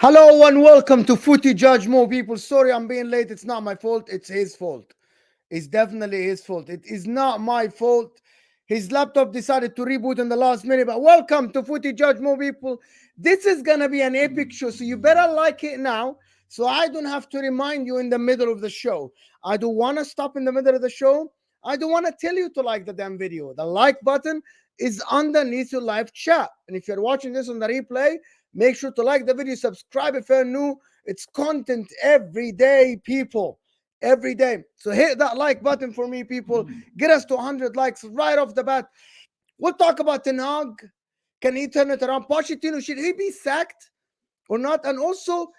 Hello and welcome to Footy Judge More people. Sorry I'm being late. It's not my fault. It's his fault. It's definitely his fault. It is not my fault. His laptop decided to reboot in the last minute. But welcome to Footy Judge More people. This is gonna be an epic show, so you better like it now. So I don't have to remind you in the middle of the show. I don't want to stop in the middle of the show. I don't want to tell you to like the damn video. The like button is underneath your live chat. And if you're watching this on the replay, make sure to like the video, subscribe if you're new. It's content every day, people. Every day. So hit that like button for me, people. Get us to 100 likes right off the bat. We'll talk about Ten Hag. Can he turn it around? Pochettino, should he be sacked or not? And also,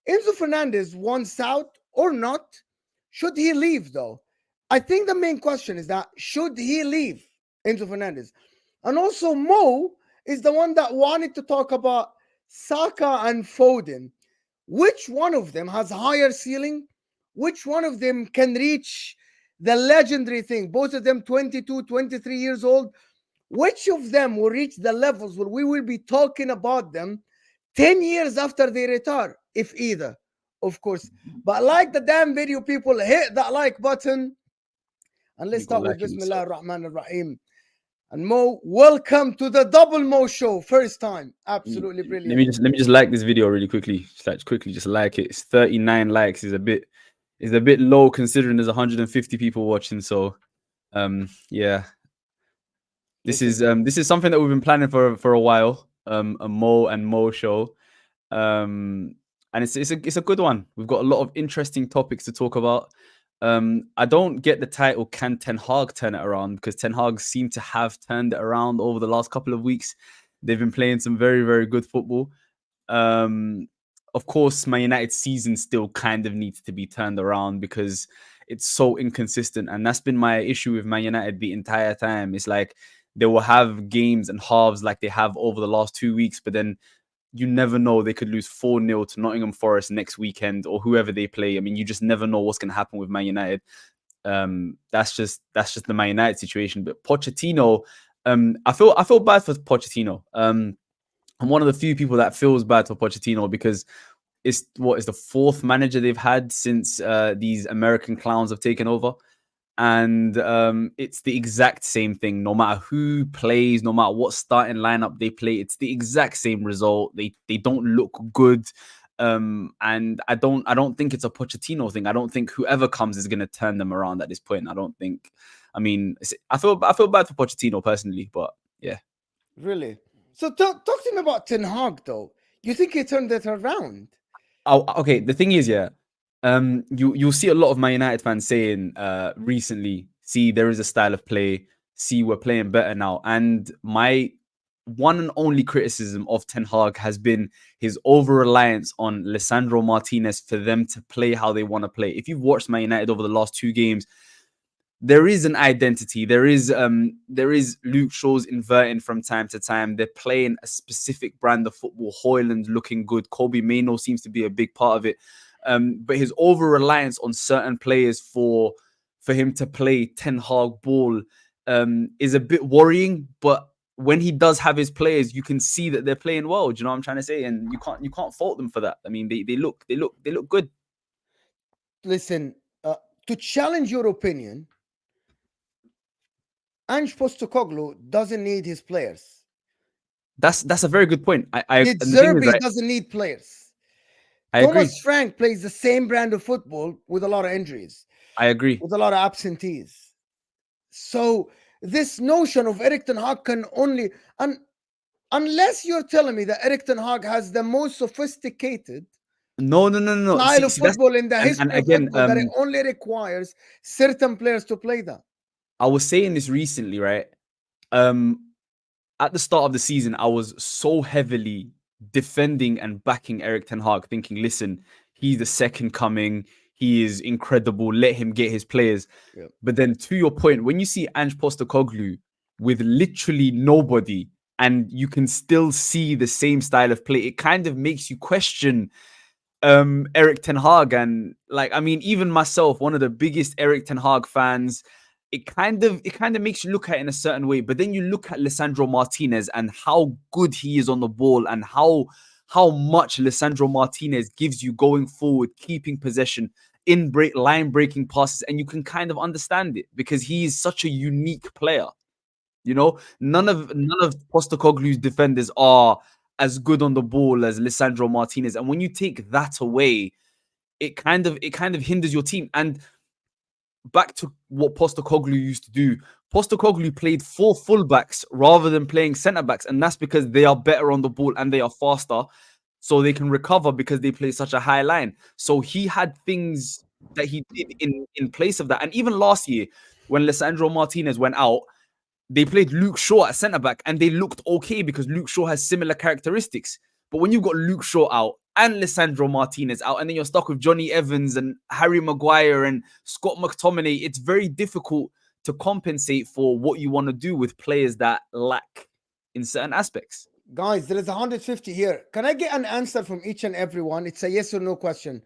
Enzo Fernandez wants out or not? Should he leave, though? I think the main question is that should he leave Enzo Fernandez? And also, Mo is the one that wanted to talk about Saka and Foden. Which one of them has higher ceiling? Which one of them can reach the legendary thing? Both of them 22, 23 years old. Which of them will reach the levels where we will be talking about them 10 years after they retire? If either, of course. But like the damn video, people, hit that like button. And let's start with Bismillah ar-Rahman ar-Rahim. And Mo, welcome to the Double Mo Show. First time. Absolutely brilliant. Let me just like this video really quickly. Just like it. It's 39 likes. Is a bit low considering there's 150 people watching. So yeah. This is something that we've been planning for a while. A Mo show. And it's a good one. We've got a lot of interesting topics to talk about. I don't get the title, can Ten Hag turn it around? Because Ten Hag seem to have turned it around over the last couple of weeks. They've been playing some very, very good football. Of course, Man United's season still kind of needs to be turned around because it's so inconsistent. And that's been my issue with Man United the entire time. It's like they will have games and halves like they have over the last 2 weeks, but then you never know. They could lose 4-0 to Nottingham Forest next weekend or whoever they play. I mean, you just never know what's going to happen with Man United. That's just the Man United situation. But Pochettino, I feel bad for Pochettino. I'm one of the few people that feels bad for Pochettino because it's the fourth manager they've had since these American clowns have taken over. And it's the exact same thing. No matter who plays, no matter what starting lineup they play, it's the exact same result. They don't look good, and I don't think it's a Pochettino thing. I don't think whoever comes is going to turn them around at this point. I don't think. I mean, I feel bad for Pochettino personally, but yeah. Really? So talk to me about Ten Hag, though. You think he turned it around? Oh, okay. The thing is, yeah. You'll see a lot of Man United fans saying recently, see, there is a style of play, see, we're playing better now. And my one and only criticism of Ten Hag has been his over-reliance on Lisandro Martinez for them to play how they want to play. If you've watched Man United over the last 2 games, there is an identity. There is Luke Shaw's inverting from time to time. They're playing a specific brand of football. Højlund looking good. Kobe Mainoo seems to be a big part of it. But his over-reliance on certain players for him to play Ten Hag ball is a bit worrying. But when he does have his players, you can see that they're playing well. Do you know what I'm trying to say? And you can't fault them for that. I mean, they look good. Listen, to challenge your opinion, Ange Postecoglou doesn't need his players. That's a very good point. Zerbi doesn't need players. Thomas agree. Frank plays the same brand of football with a lot of injuries. I agree. With a lot of absentees. So this notion of Erik ten Hag can only... unless you're telling me that Erik ten Hag has the most sophisticated No. style of football in the history of football, that it only requires certain players to play that. I was saying this recently, right? At the start of the season, I was so heavily defending and backing Erik ten Hag, thinking, listen, he's the second coming. He is incredible. Let him get his players. Yep. But then to your point, when you see Ange Postecoglou with literally nobody and you can still see the same style of play, it kind of makes you question Erik ten Hag. And like, I mean, even myself, one of the biggest Erik ten Hag fans, it kind of makes you look at it in a certain way. But then you look at Lisandro Martinez and how good he is on the ball and how how much Lisandro Martinez gives you going forward, keeping possession, line breaking passes, and you can kind of understand it because he is such a unique player. You know, none of Postecoglou's defenders are as good on the ball as Lisandro Martinez, and when you take that away, it kind of hinders your team. And back to what Postecoglou used to do. Postecoglou played 4 fullbacks rather than playing centre backs, and that's because they are better on the ball and they are faster, so they can recover because they play such a high line. So he had things that he did in place of that. And even last year, when Lisandro Martinez went out, they played Luke Shaw at centre back, and they looked okay because Luke Shaw has similar characteristics. But when you've got Luke Shaw out and Lisandro Martinez out, and then you're stuck with Johnny Evans and Harry Maguire and Scott McTominay, it's very difficult to compensate for what you want to do with players that lack in certain aspects. Guys, there is 150 here. Can I get an answer from each and every one? It's a yes or no question.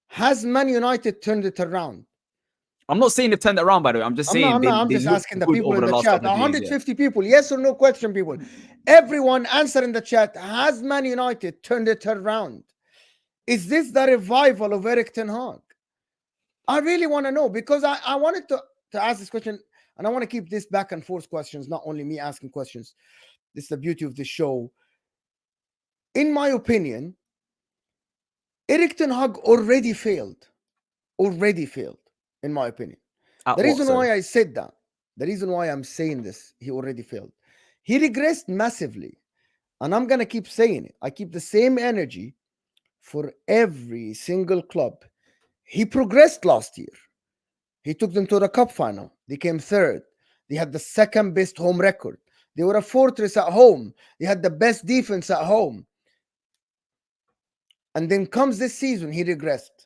Has Man United turned it around? I'm not saying they've turned it around, by the way. I'm just saying I'm just asking the people in the chat. 150 people, yes or no question, people. Everyone answer in the chat. Has Man United turned it around? Is this the revival of Erik ten Hag? I really want to know, because I wanted to ask this question, and I want to keep this back and forth questions, not only me asking questions. This is the beauty of the show. In my opinion, Erik ten Hag already failed. In my opinion. The reason why I said that, the reason why I'm saying this, he already failed. He regressed massively. And I'm going to keep saying it. I keep the same energy for every single club. He progressed last year. He took them to the cup final. They came third. They had the second best home record. They were a fortress at home. They had the best defense at home. And then comes this season, he regressed.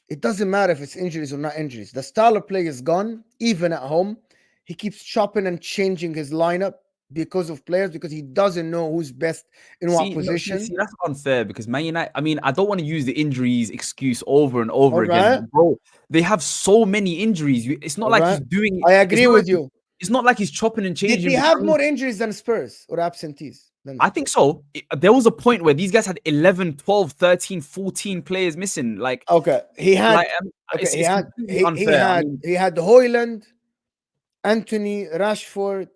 It doesn't matter if it's injuries or not injuries. The style of play is gone, even at home. He keeps chopping and changing his lineup because of players, because he doesn't know who's best in what position. See, that's unfair, because Man United, I mean, I don't want to use the injuries excuse over and over again. Bro, they have so many injuries. It's not like he's doing... I agree with you. It's not like he's chopping and changing. Did he have more injuries than Spurs or absentees? I think so. There was a point where these guys had 11, 12, 13, 14 players missing. Like, okay, he had he had Højlund, Anthony, Rashford.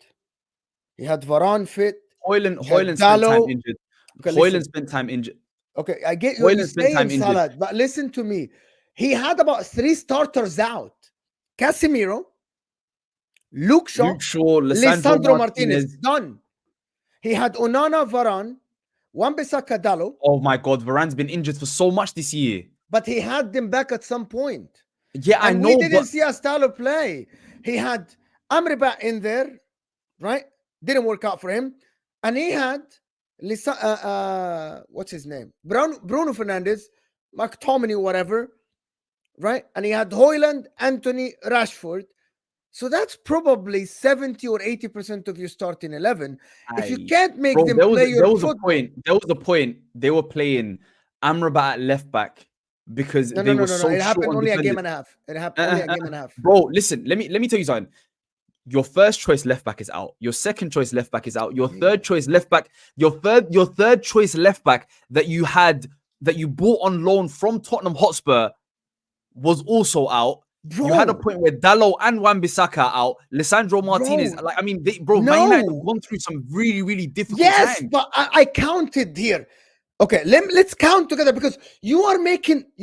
He had Varane fit. Højlund spent time injured. Højlund spent time injured. Okay, I get you saying Salah, but listen to me. He had about 3 starters out. Casemiro, Luke Shaw, Lisandro Martinez. Done. He had Onana, Varane, Wan-Bissaka, Dalot. Oh my God, Varane's been injured for so much this year. But he had them back at some point. Yeah, I know. We didn't see a style of play. He had Amrabat in there, right? Didn't work out for him. And he had what's his name? Bruno Fernandez, McTominay, whatever, right? And he had Højlund, Anthony, Rashford. So that's probably 70 or 80% of your starting 11. If you can't make them play your football... There was a point they were playing Amrabat at left back because they were so short. It happened only a game and a half. It happened only a game and a half. Bro, listen, let me tell you something. Your first choice left back is out. Your second choice left back is out. Your third choice left back, your third choice left back that you bought on loan from Tottenham Hotspur was also out. Bro. You had a point where Dalot and Wan-Bissaka are out. Lisandro Martinez, Man United have gone through some really, really difficult times. Yes, but I counted here. Okay, let's count together, because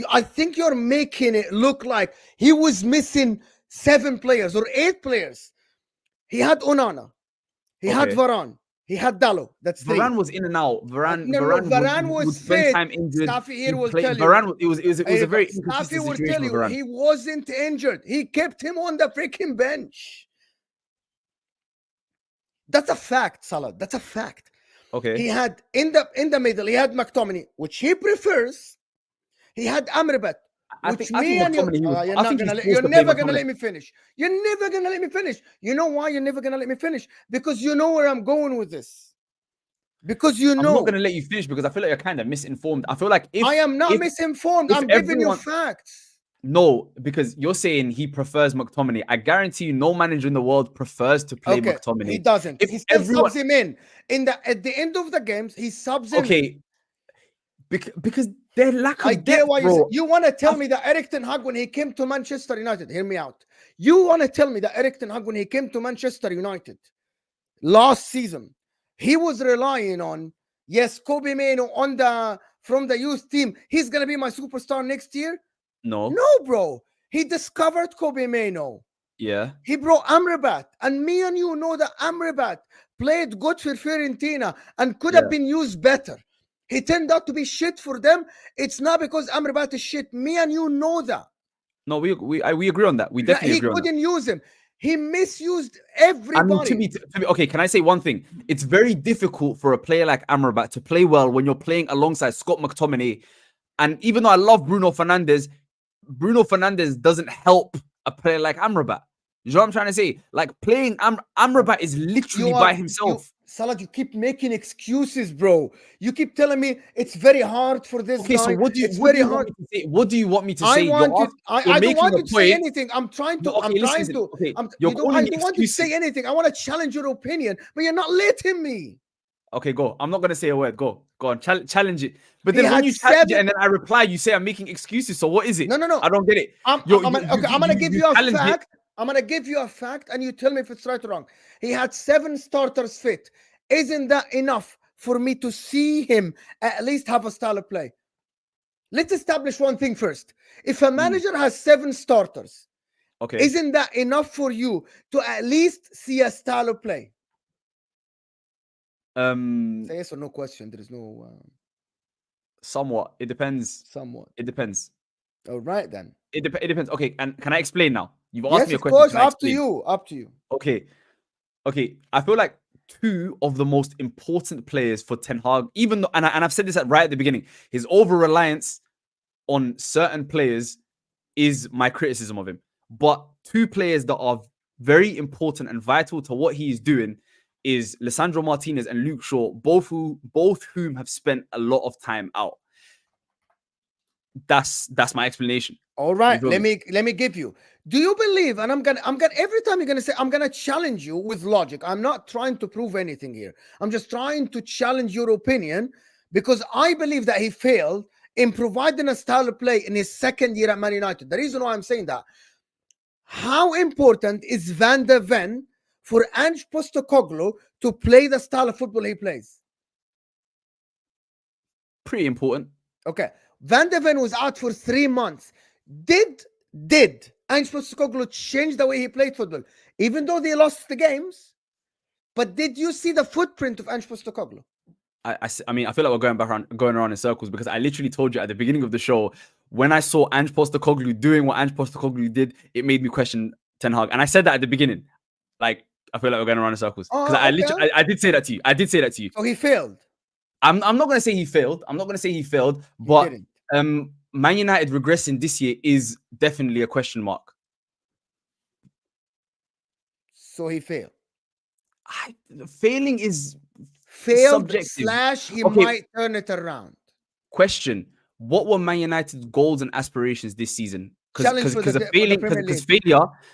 I think you're making it look like he was missing 7 players or 8 players. He had Onana. He had Varane. He had Dalot. That's 3. Varane was in and out. Varane was fit. Staffy here will tell you. It was a very inconsistent situation with Varane. He wasn't injured. He kept him on the freaking bench. That's a fact, Salah. That's a fact. Okay. He had in the middle. He had McTominay, which he prefers. He had Amrabat. You're never gonna let me finish. You're never gonna let me finish. You know why you're never gonna let me finish? Because you know where I'm going with this. Because you know. I'm not gonna let you finish because I feel like you're kind of misinformed. I feel like I am not misinformed. I'm giving you facts. No, because you're saying he prefers McTominay. I guarantee you, no manager in the world prefers to play Okay, McTominay. he doesn't. If He still everyone, subs him in. At the end of the games, he subs him in. okay, because their lack I of get depth, why bro. you want to tell me that Eric Ten Hag, when he came to Manchester United, hear me out. You want to tell me that Eric Ten Hag, when he came to Manchester United last season, he was relying on, yes, Kobe Mainoo from the youth team. He's gonna be my superstar next year. No, Bro. He discovered Kobe Mainoo. yeah, He brought Amrabat, and me and you know that Amrabat played good for Fiorentina and could have been used better. He turned out to be shit for them. It's not because Amrabat is shit. Me and you know that. no, we agree on that. We definitely He agree on that. couldn't use him. He misused I mean, everybody. okay, can I say one thing? It's very difficult for a player like Amrabat to play well when you're playing alongside Scott McTominay. And even though I love Bruno Fernandez doesn't help a player like Amrabat. You know what I'm trying to say? Like playing Amrabat is literally by himself. Salah, you keep making excuses, bro. You keep telling me it's very hard for this Okay, guy. so what do you want me to say? What do you want me to say? I don't want you to say anything. I'm trying to. Okay, listen. Okay, you're calling I me don't want you to say anything. I want to challenge your opinion, but you're not letting me. Okay, go. I'm not gonna say a word. Go on. Challenge it. But then when you challenge it and then I reply, you say I'm making excuses. So what is it? No. I don't get it. I'm gonna give you a fact. I'm gonna give you a fact, and you tell me if it's right or wrong. He had 7 starters fit. Isn't that enough for me to see him at least have a style of play? Let's establish one thing first. If a manager has 7 starters, okay, isn't that enough for you to at least see a style of play? Say yes or no question. There is no. Somewhat. It depends. Somewhat. It depends. All right then. It depends. Okay, and can I explain now? You've asked me a question. Yes, of course. Up to you. Up to you. Okay. I feel like 2 of the most important players for Ten Hag, even though, and I've said this right at the beginning, his over-reliance on certain players is my criticism of him. But 2 players that are very important and vital to what he's doing is Lisandro Martinez and Luke Shaw, both whom have spent a lot of time out. That's my explanation. All right, let me give you. Do you believe? And I'm gonna every time you're gonna say, I'm gonna challenge you with logic. I'm not trying to prove anything here. I'm just trying to challenge your opinion because I believe that he failed in providing a style of play in his second year at Man United. The reason why I'm saying that, how important is Van der Ven for Ange Postecoglou to play the style of football he plays? Pretty important. Okay. Van der Ven was out for 3 months. Did Ange Postecoglou change the way he played football? Even though they lost the games, but did you see the footprint of Ange Postecoglou? I mean, I feel like we're going around in circles because I literally told you at the beginning of the show, when I saw Ange Postecoglou doing what Ange Postecoglou did, it made me question Ten Hag. And I said that at the beginning. Like, I feel like we're going around in circles. Because I did say that to you. So he failed. I'm not going to say he failed. But Man United regressing this year is definitely a question mark. So he failed. Failing is failed subjective. / he might turn it around. Question: what were Man United's goals and aspirations this season? Because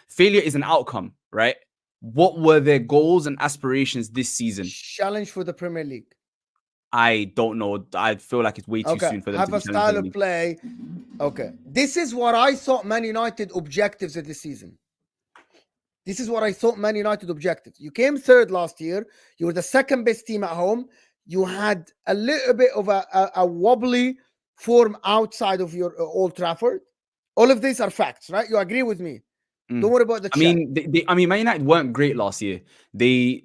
failure is an outcome, right? What were their goals and aspirations this season? Challenge for the Premier League. I don't know. I feel like it's way too soon for them to have a style of play. Okay, this is what I thought Man United objectives of this season. This is what I thought Man United objectives. You came 3rd last year. You were the 2nd best team at home. You had a little bit of a wobbly form outside of your Old Trafford. All of these are facts, right? You agree with me? Don't worry about the chat. I mean, Man United weren't great last year. They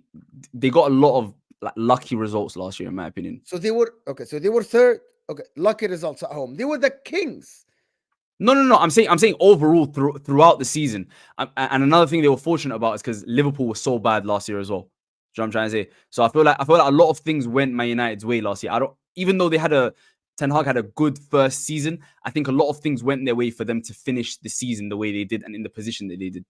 got a lot of lucky results last year, in my opinion. So they were 3rd. Okay, lucky results at home. They were the kings. No. I'm saying overall throughout the season. And another thing they were fortunate about is because Liverpool was so bad last year as well. Do you know what I'm trying to say? So I feel like a lot of things went Man United's way last year. Even though Ten Hag had a good first season, I think a lot of things went their way for them to finish the season the way they did and in the position that they did.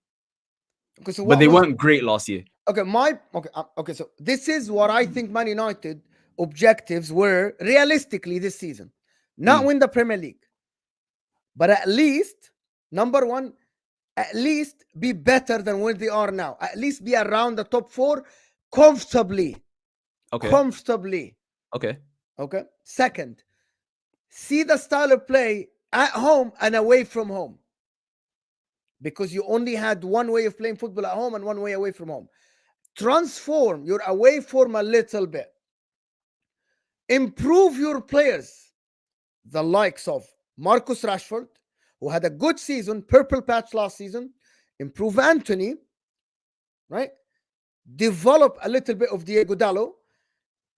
Okay, so but they weren't great last year. Okay. So this is what I think Man United objectives were realistically this season. Not win the Premier League, but at least Number one, at least be better than where they are now. At least be around the top 4 comfortably. Okay. Comfortably. Okay. Okay. Second, see the style of play at home and away from home. Because you only had one way of playing football at home and one way away from home. Transform your away form a little bit. Improve your players. The likes of Marcus Rashford, who had a good season, purple patch last season. Improve Anthony, right? Develop a little bit of Diego Dallo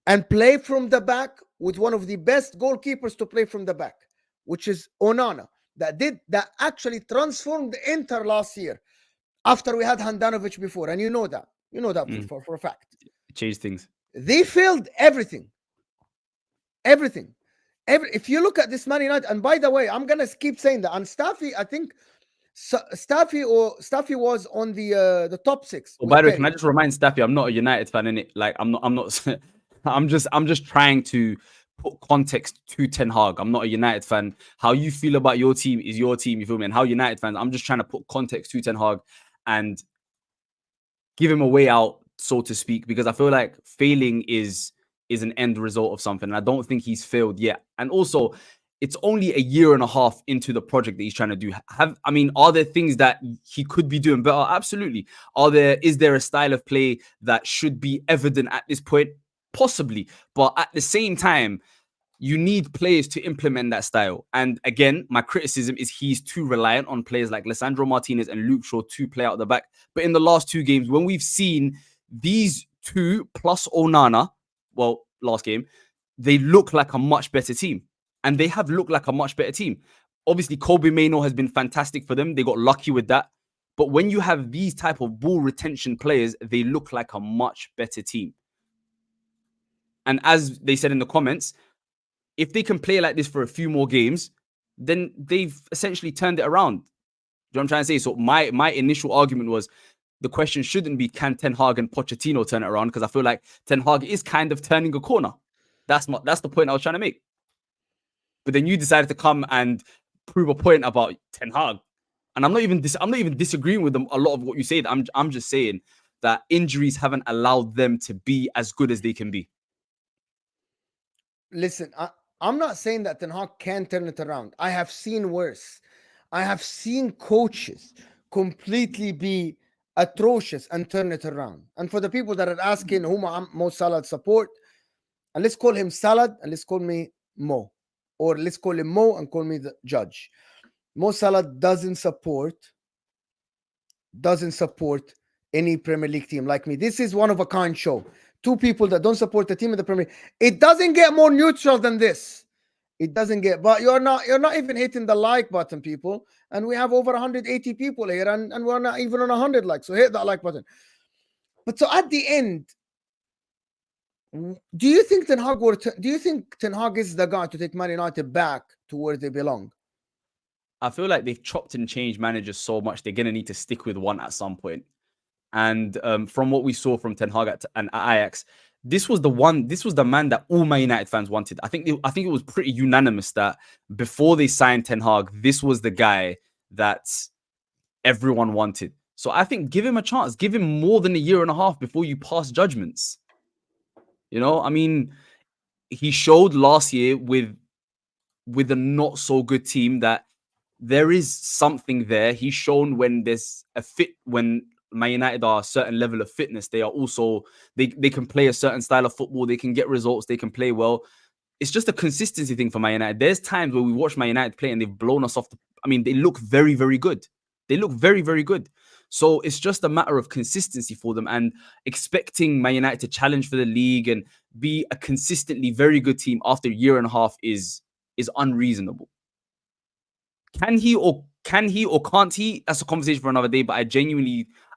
and play from the back with one of the best goalkeepers to play from the back, which is Onana, that actually transformed Inter last year after we had Handanovic before. And you know that. You know that for a fact. Change things. They failed everything. Everything. If you look at this Man United, and by the way, I'm gonna keep saying that. And Staffy, I think Staffy was on the top 6. Oh, by the way, can I just remind Staffy, I'm not a United fan, innit? Like I'm not I'm just trying to put context to Ten Hag. I'm not a United fan. How you feel about your team is your team, you feel me? And how United fans, I'm just trying to put context to Ten Hag and give him a way out, so to speak, because I feel like failing is an end result of something. And I don't think he's failed yet. And also, it's only a year and a half into the project that he's trying to do. Are there things that he could be doing better? Absolutely. Is there a style of play that should be evident at this point? Possibly. But at the same time, you need players to implement that style. And again, my criticism is he's too reliant on players like Lisandro Martinez and Luke Shaw to play out the back. But in the last 2 games, when we've seen these 2 plus Onana, well, last game, they look like a much better team. And they have looked like a much better team. Obviously, Kobe Mainoo has been fantastic for them. They got lucky with that. But when you have these type of ball retention players, they look like a much better team. And as they said in the comments, if they can play like this for a few more games, then they've essentially turned it around. Do you know what I'm trying to say? So my initial argument was the question shouldn't be, can Ten Hag and Pochettino turn it around? Because I feel like Ten Hag is kind of turning a corner. That's the point I was trying to make. But then you decided to come and prove a point about Ten Hag. And I'm not even disagreeing with them a lot of what you say. I'm just saying that injuries haven't allowed them to be as good as they can be. Listen, I'm not saying that Ten Hag can turn it around. I have seen worse. I have seen coaches completely be atrocious and turn it around. And for the people that are asking whom I'm Mo Salah support, and let's call him Salah and let's call me Mo. Or let's call him Mo and call me the judge. Mo Salah doesn't support any Premier League team like me. This is one of a kind show. 2 people that don't support the team in the Premier League. It doesn't get more neutral than this. It doesn't get, but you're not even hitting the like button, people. And we have over 180 people here, and we're not even on 100 likes. So hit that like button. But so at the end, do you think Ten Hag is the guy to take Man United back to where they belong? I feel like they've chopped and changed managers so much, they're going to need to stick with one at some point. And from what we saw from Ten Hag and Ajax, this was the man that all Man United fans wanted. I think it was pretty unanimous that before they signed Ten Hag, this was the guy that everyone wanted. So I think give him a chance. Give him more than a year and a half before you pass judgments. You know, I mean, he showed last year with a not so good team that there is something there. He's shown when there's when Man United are a certain level of fitness, they are also they can play a certain style of football, they can get results, they can play well. It's just a consistency thing for Man United. There's times where we watch Man United play and they've blown us off. They look very, very good. They look very, very good. So it's just a matter of consistency for them, and expecting Man United to challenge for the league and be a consistently very good team after a year and a half is unreasonable. Can he or can't he? That's a conversation for another day. But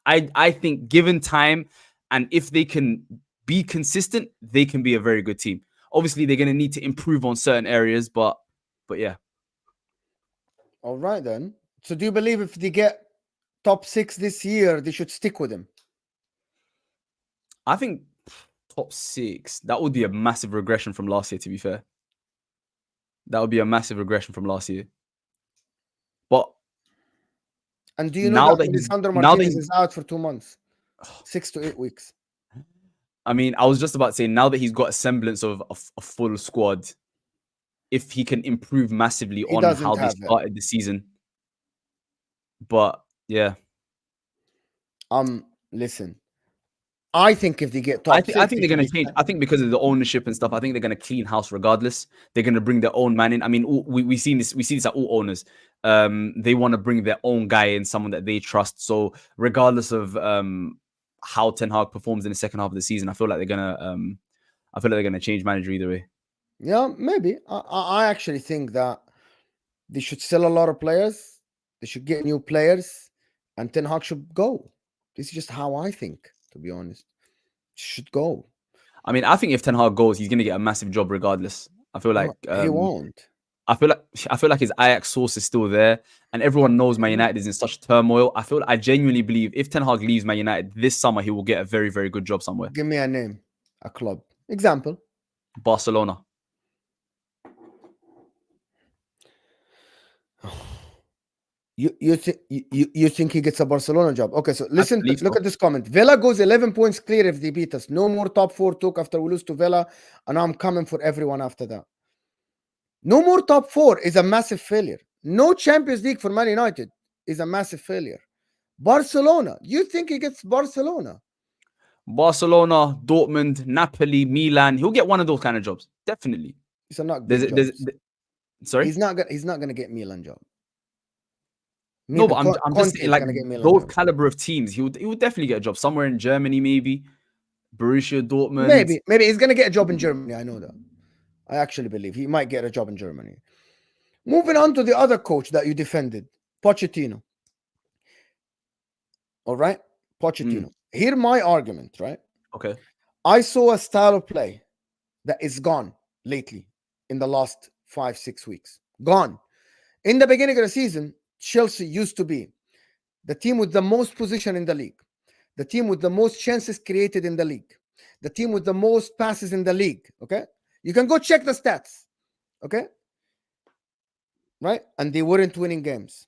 I think given time, and if they can be consistent, they can be a very good team. Obviously, they're going to need to improve on certain areas, but yeah. All right, then. So do you believe if they get top 6 this year, they should stick with him? I think top 6, that would be a massive regression from last year, to be fair. That would be a massive regression from last year. But And do you know that Lisandro Martinez he's is out for 2 months, 6 to 8 weeks? I mean, I was just about to say, now that he's got a semblance of a full squad, if he can improve massively He on doesn't how they have it. started the season. But yeah, Listen, I think if they get top I six, think they they're should going be to change. set. I think because of the ownership and stuff, I think they're going to clean house regardless. They're going to bring their own man in. I mean, we see this at all owners. They want to bring their own guy in, someone that they trust. So regardless of how Ten Hag performs in the second half of the season, I feel like they're gonna change manager either way. Yeah, maybe. I actually think that they should sell a lot of players. They should get new players, and Ten Hag should go. This is just how I think, to be honest. Should go. I mean, I think if Ten Hag goes, he's gonna get a massive job regardless. I feel like No, he won't. I feel like his Ajax source is still there, and everyone knows Man United is in such turmoil. I genuinely believe if Ten Hag leaves Man United this summer, he will get a very, very good job somewhere. Give me a name, a club. Example. Barcelona. You think he gets a Barcelona job? Okay, so listen, believe look so. at this comment. Villa goes 11 points clear if they beat us. No more top 4 talk after we lose to Villa, and I'm coming for everyone after that. No more top 4 is a massive failure. No Champions League for Man United is a massive failure. Barcelona, you think he gets Barcelona? Barcelona, Dortmund, Napoli, Milan. He'll get one of those kind of jobs, definitely. These are not good jobs. Sorry, he's not gonna get Milan job. No, but I'm just saying, like, those caliber of teams, he would definitely get a job somewhere in Germany, maybe Borussia Dortmund. Maybe he's gonna get a job in Germany. I know that. I actually believe he might get a job in Germany. Moving on to the other coach that you defended, Pochettino. All right, Pochettino. Hear my argument, right? Okay. I saw a style of play that is gone lately in the last 5-6 weeks. Gone. In the beginning of the season, Chelsea used to be the team with the most position in the league, the team with the most chances created in the league, the team with the most passes in the league. Okay, you can go check the stats. Okay, right? And they weren't winning games.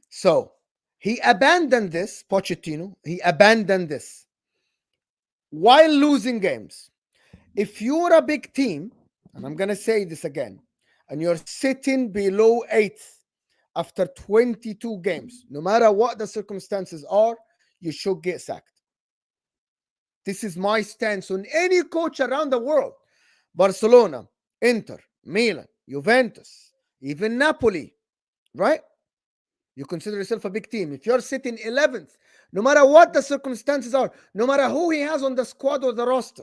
So he abandoned this, Pochettino. He abandoned this while losing games. If you're a big team, and I'm going to say this again, and you're sitting below 8th after 22 games, no matter what the circumstances are, you should get sacked. This is my stance on any coach around the world. Barcelona, Inter, Milan, Juventus, even Napoli, right? You consider yourself a big team. If you're sitting 11th, no matter what the circumstances are, no matter who he has on the squad or the roster,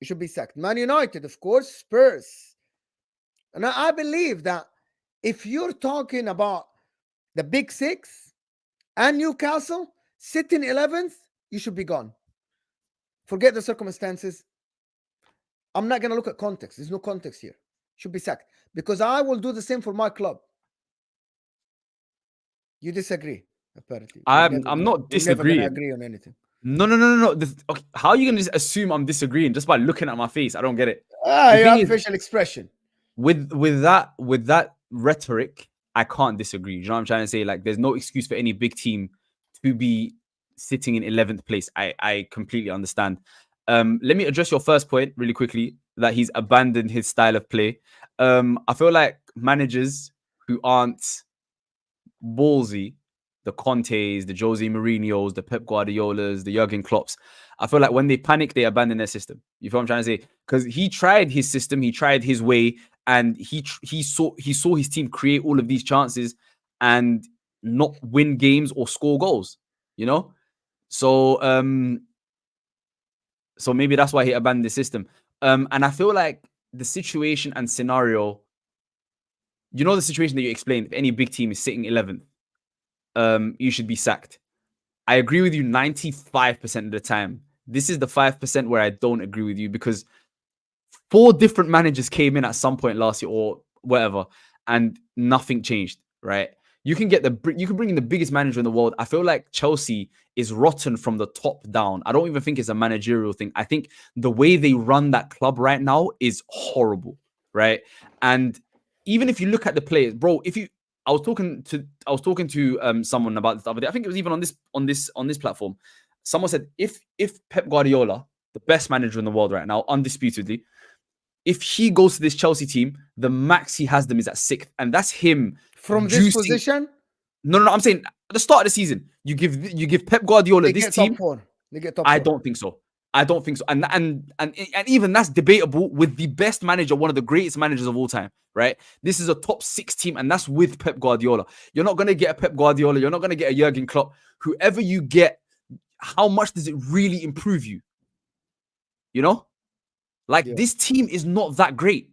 you should be sacked. Man United, of course, Spurs. And I believe that if you're talking about the Big Six and Newcastle, sitting 11th, you should be gone. Forget the circumstances. I'm not going to look at context. There's no context here. Should be sacked. Because I will do the same for my club. You disagree, apparently. I'm not disagreeing. Never agree on anything. No. Okay. How are you going to just assume I'm disagreeing just by looking at my face? I don't get it. You have facial expression. With that rhetoric, I can't disagree. You know what I'm trying to say? Like, there's no excuse for any big team to be sitting in 11th place. I completely understand. Let me address your first point really quickly, that he's abandoned his style of play. I feel like managers who aren't ballsy, the Contes, the Jose Mourinhos, the Pep Guardiolas, the Jurgen Klopps, I feel like when they panic, they abandon their system. You feel what I'm trying to say? Because he tried his system, he tried his way, and he saw his team create all of these chances and not win games or score goals. You know, so maybe that's why he abandoned the system. And I feel like the situation and scenario, you know, the situation that you explained, if any big team is sitting 11th, you should be sacked. I agree with you 95% of the time. This is the 5% where I don't agree with you, because 4 different managers came in at some point last year or whatever, and nothing changed, right? You can bring in the biggest manager in the world. I feel like Chelsea is rotten from the top down. I don't even think it's a managerial thing. I think the way they run that club right now is horrible, right? And even if you look at the players, bro, if you I was talking to someone about this the other day. I think it was even on this platform. Someone said if Pep Guardiola, the best manager in the world right now, undisputedly, if he goes to this Chelsea team, the max he has them is at 6th, and that's him from this position. No. I'm saying at the start of the season, you give Pep Guardiola this team. Top 4. They get top 4. I don't think so. And even that's debatable with the best manager, one of the greatest managers of all time, right? This is a top 6 team, and that's with Pep Guardiola. You're not going to get a Pep Guardiola. You're not going to get a Jurgen Klopp. Whoever you get, how much does it really improve you? You know? Like, this team is not that great.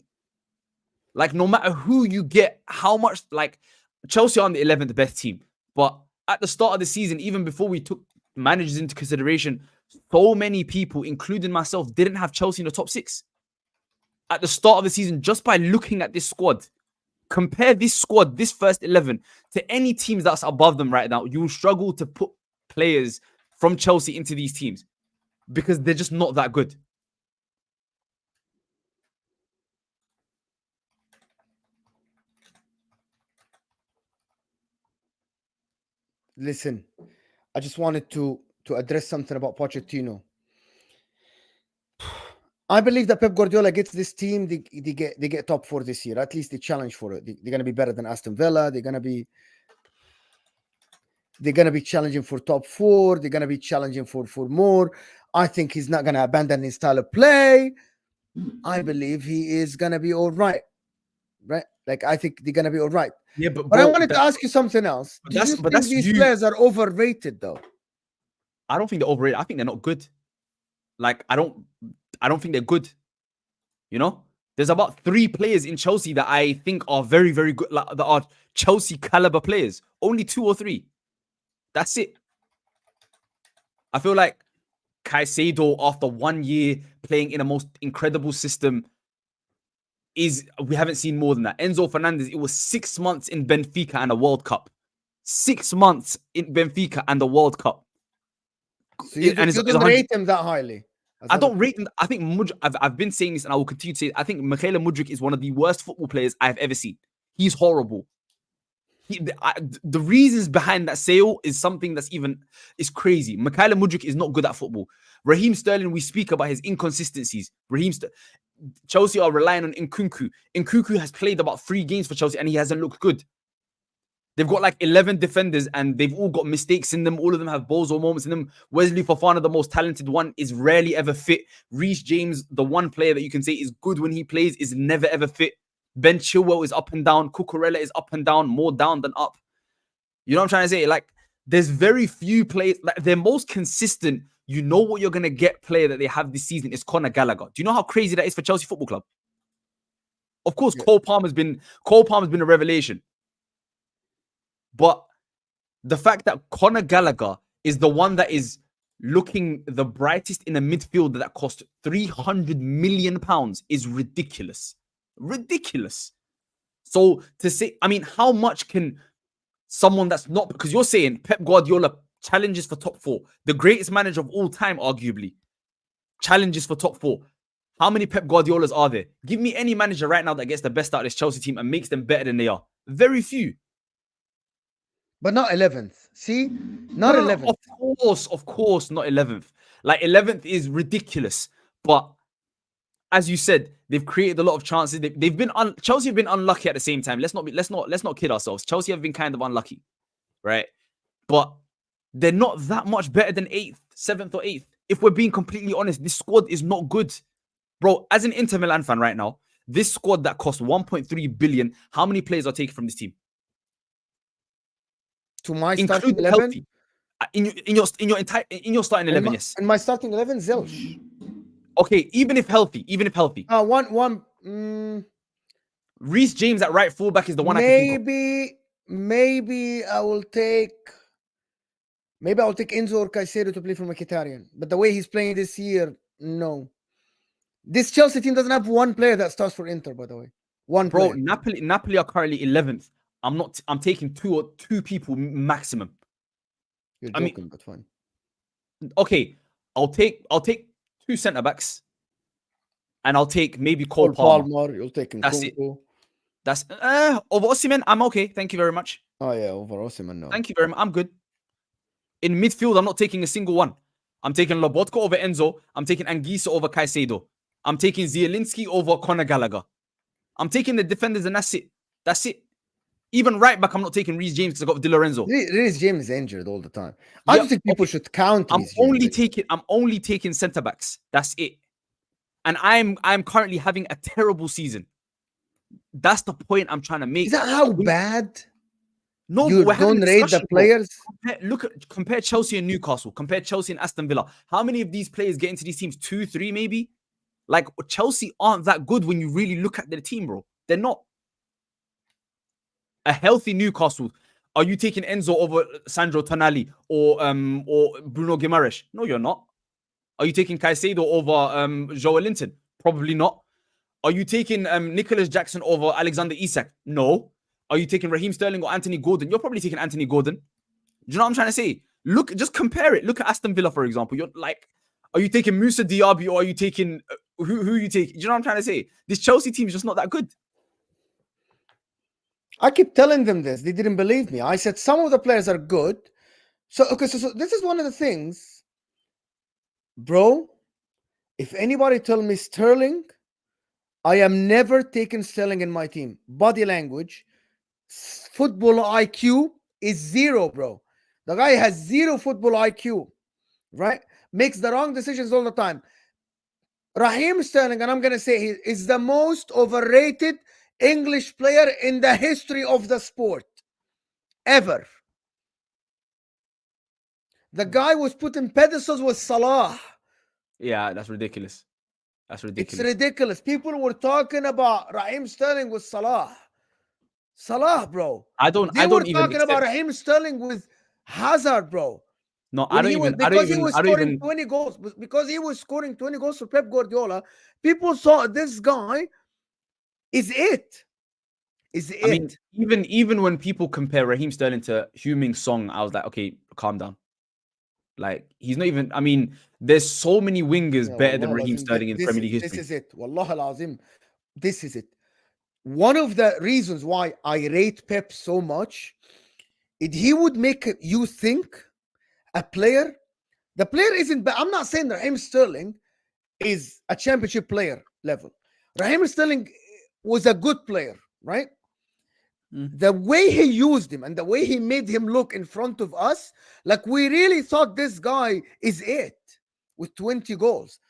Like, no matter who you get, how much, like, Chelsea are on the 11th best team. But at the start of the season, even before we took managers into consideration, so many people, including myself, didn't have Chelsea in the top 6. At the start of the season, just by looking at this squad, compare this squad, this first 11, to any teams that's above them right now, you will struggle to put players from Chelsea into these teams because they're just not that good. Listen, I just wanted to address something about Pochettino. I believe that Pep Guardiola gets this team, they get top 4 this year. At least they challenge for it. They're gonna be better than Aston Villa. They're gonna be challenging for top 4. They're gonna be challenging for more. I think he's not gonna abandon his style of play. I believe he is gonna be all right. Right? Like, I think they're gonna be all right. Yeah, but I wanted to ask you something else. Do you think these players are overrated though? I don't think they're overrated. I think they're not good. Like, I don't think they're good. You know? There's about 3 players in Chelsea that I think are very, very good, like, that are Chelsea caliber players. Only 2 or 3. That's it. I feel like Caicedo, after 1 year playing in a most incredible system, we haven't seen more than that. Enzo Fernandez, it was 6 months in Benfica and a World Cup. 6 months in Benfica and the World Cup. So you don't rate him that highly? I don't rate him. I think I've been saying this and I will continue to say it. I think Mikhailo Mudryk is one of the worst football players I've ever seen. He's horrible. The reasons behind that sale is something that's is crazy. Mikhailo Mudryk is not good at football. Raheem Sterling, we speak about his inconsistencies. Chelsea are relying on Nkunku. Nkunku has played about 3 games for Chelsea and he hasn't looked good. They've got like 11 defenders and they've all got mistakes in them. All of them have bozo moments in them. Wesley Fofana, the most talented one, is rarely ever fit. Reece James, the one player that you can say is good when he plays, is never ever fit. Ben Chilwell is up and down. Cucurella is up and down, more down than up. You know what I'm trying to say? Like, there's very few players. Like, their most consistent, you know what you're going to get player that they have this season is Conor Gallagher. Do you know how crazy that is for Chelsea Football Club? Of course, yeah. Cole Palmer's been a revelation. But the fact that Conor Gallagher is the one that is looking the brightest in a midfield that cost £300 million is ridiculous. Ridiculous. So to say, I mean, how much can someone that's not, because you're saying Pep Guardiola challenges for top 4, the greatest manager of all time, arguably, challenges for top 4. How many Pep Guardiolas are there? Give me any manager right now that gets the best out of this Chelsea team and makes them better than they are. Very few. But not 11th. See? Not 11th. Of course, not 11th. Like, 11th is ridiculous. But as you said, they've created a lot of chances. They've been Chelsea have been unlucky at the same time. Let's not kid ourselves. Chelsea have been kind of unlucky, right? But they're not that much better than 8th, 7th, or 8th. If we're being completely honest, this squad is not good, bro. As an Inter Milan fan right now, this squad that cost 1.3 billion, how many players are taken from this team? To my starting 11, in your starting 11, yes. In my starting 11, Zilch. Okay, even if healthy. Reece James at right fullback is the one I can think of. Maybe I'll take Enzo or Caicedo to play for Mkhitaryan. But the way he's playing this year, no. This Chelsea team doesn't have one player that starts for Inter, by the way. One player. Napoli are currently 11th. I'm taking two people maximum. You're joking, but fine. Okay, I'll take 2 centre backs, and I'll take maybe Cole Palmer. You'll take him. That's it. That's over Osimhen. I'm okay. Thank you very much. Oh yeah, over Osimhen, no. Thank you very much. I'm good. In midfield, I'm not taking a single one. I'm taking Lobotka over Enzo. I'm taking Anguissa over Caicedo. I'm taking Zielinski over Conor Gallagher. I'm taking the defenders, and that's it. That's it. Even right back, I'm not taking Reece James because I got Di Lorenzo. Reece James is injured all the time. I don't think people should count I'm Reece James. I'm only taking centre backs. That's it. And I'm currently having a terrible season. That's the point I'm trying to make. Is that how bad? No, you but we're don't rate the players. Compare Chelsea and Newcastle. Compare Chelsea and Aston Villa. How many of these players get into these teams? 2, 3, maybe. Like Chelsea aren't that good when you really look at their team, bro. They're not. A healthy Newcastle. Are you taking Enzo over Sandro Tonali or Bruno Guimaraes? No, you're not. Are you taking Caicedo over Joe Linton? Probably not. Are you taking Nicholas Jackson over Alexander Isak? No. Are you taking Raheem Sterling or Anthony Gordon? You're probably taking Anthony Gordon. Do you know what I'm trying to say? Look, just compare it. Look at Aston Villa, for example. You're like, are you taking Musa Diaby or are you taking who you take? Do you know what I'm trying to say? This Chelsea team is just not that good. I keep telling them this. They didn't believe me. I said some of the players are good. So this is one of the things, bro. If anybody tell me Sterling, I am never taking Sterling in my team. Body language, football IQ is zero, bro. The guy has zero football IQ, right? Makes the wrong decisions all the time. Raheem Sterling, and I'm going to say he is the most overrated English player in the history of the sport ever. The guy was put in pedestals with Salah. Yeah, that's ridiculous. That's ridiculous. It's ridiculous. People were talking about Raheem Sterling with Salah. Salah, bro. They were talking about Raheem Sterling with Hazard, bro. No, he was scoring 20 goals. Because he was scoring 20 goals for Pep Guardiola, people saw this guy is it. I mean, even when people compare Raheem Sterling to Heung-min Son, I was like, okay, calm down. Like, he's not even, I mean, there's so many wingers better than Raheem Sterling in Premier League history. This is it. Wallah al-Azim. This is it. One of the reasons why I rate Pep so much is he would make you think the player isn't bad. I'm not saying Raheem Sterling is a championship player level. Raheem Sterling was a good player, right? The way he used him and the way he made him look in front of us, like we really thought this guy is it with 20 goals.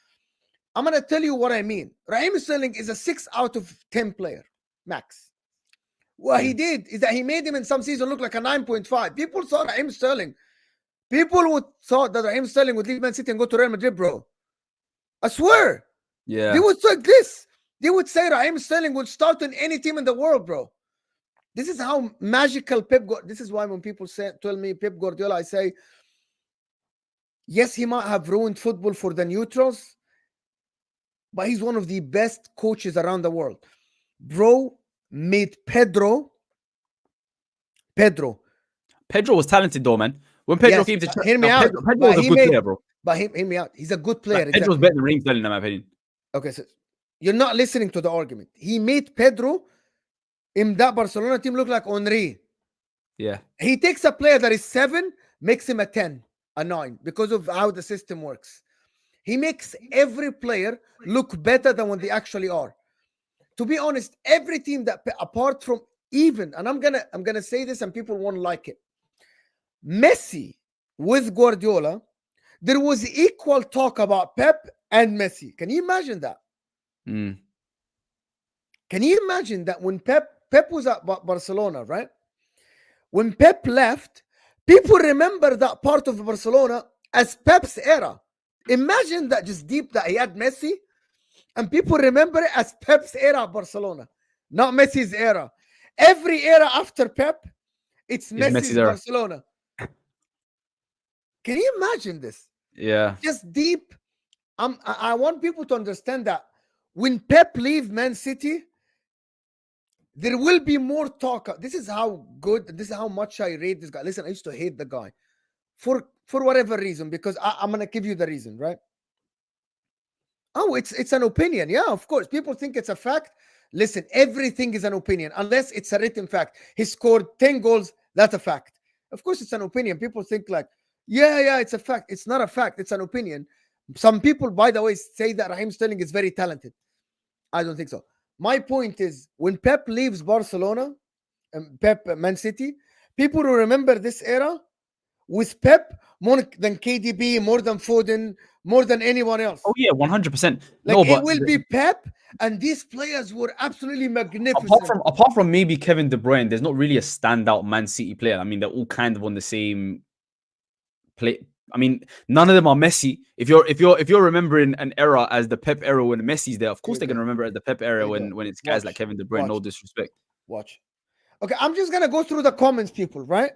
I'm going to tell you what I mean. Raheem Sterling is a 6 out of 10 player, max. What he did is that he made him in some season look like a 9.5. People saw Raheem Sterling. People would thought that Raheem Sterling would leave Man City and go to Real Madrid, bro. I swear. Yeah. They would say this. They would say Raheem Sterling would start in any team in the world, bro. This is how magical this is why when people tell me Pep Guardiola, I say, yes, he might have ruined football for the neutrals, but he's one of the best coaches around the world. Bro made Pedro was talented though, man. When Pedro came to hear me out. Pedro was a good player, bro. But hear me out. He's a good player. Like, Pedro's better than Raheem Sterling, in my opinion. Okay, so you're not listening to the argument. He made Pedro in that Barcelona team look like Henry. Yeah. He takes a player that is 7, makes him a 10, a 9, because of how the system works. He makes every player look better than what they actually are. To be honest, every team that, apart from even, and I'm gonna say this and people won't like it, Messi with Guardiola, there was equal talk about Pep and Messi. Can you imagine that? Can you imagine that when Pep was at Barcelona, right? When Pep left, people remember that part of Barcelona as Pep's era. Imagine that, just deep, that he had Messi, and people remember it as Pep's era at Barcelona, not Messi's era. Every era after Pep, it's Messi's Barcelona. Can you imagine this? Yeah. Just deep. I want people to understand that when Pep leaves Man City, there will be more talk. This is how good, this is how much I rate this guy. Listen, I used to hate the guy for whatever reason, because I'm going to give you the reason, right? Oh, it's an opinion. Yeah, of course. People think it's a fact Listen, everything is an opinion unless it's a written fact. He scored 10 goals. That's a fact. Of course, it's an opinion. People think like, yeah, it's a fact. It's not a fact. It's an opinion. Some people, by the way, say that Raheem Sterling is very talented. I don't think so. My point is, when Pep leaves Barcelona, Pep Man City, people will remember this era with Pep more than KDB, more than Foden, more than anyone else. Oh yeah, 100%. Like No, it but will be Pep, and these players were absolutely magnificent. apart from maybe Kevin De Bruyne, there's not really a standout Man City player. I mean, they're all kind of on the same play. I mean, none of them are Messi. If you're remembering an era as the Pep era when Messi's there, of course they're gonna remember it as the Pep era when it's guys like Kevin De Bruyne. No disrespect. Watch. Okay, I'm just gonna go through the comments, people, right?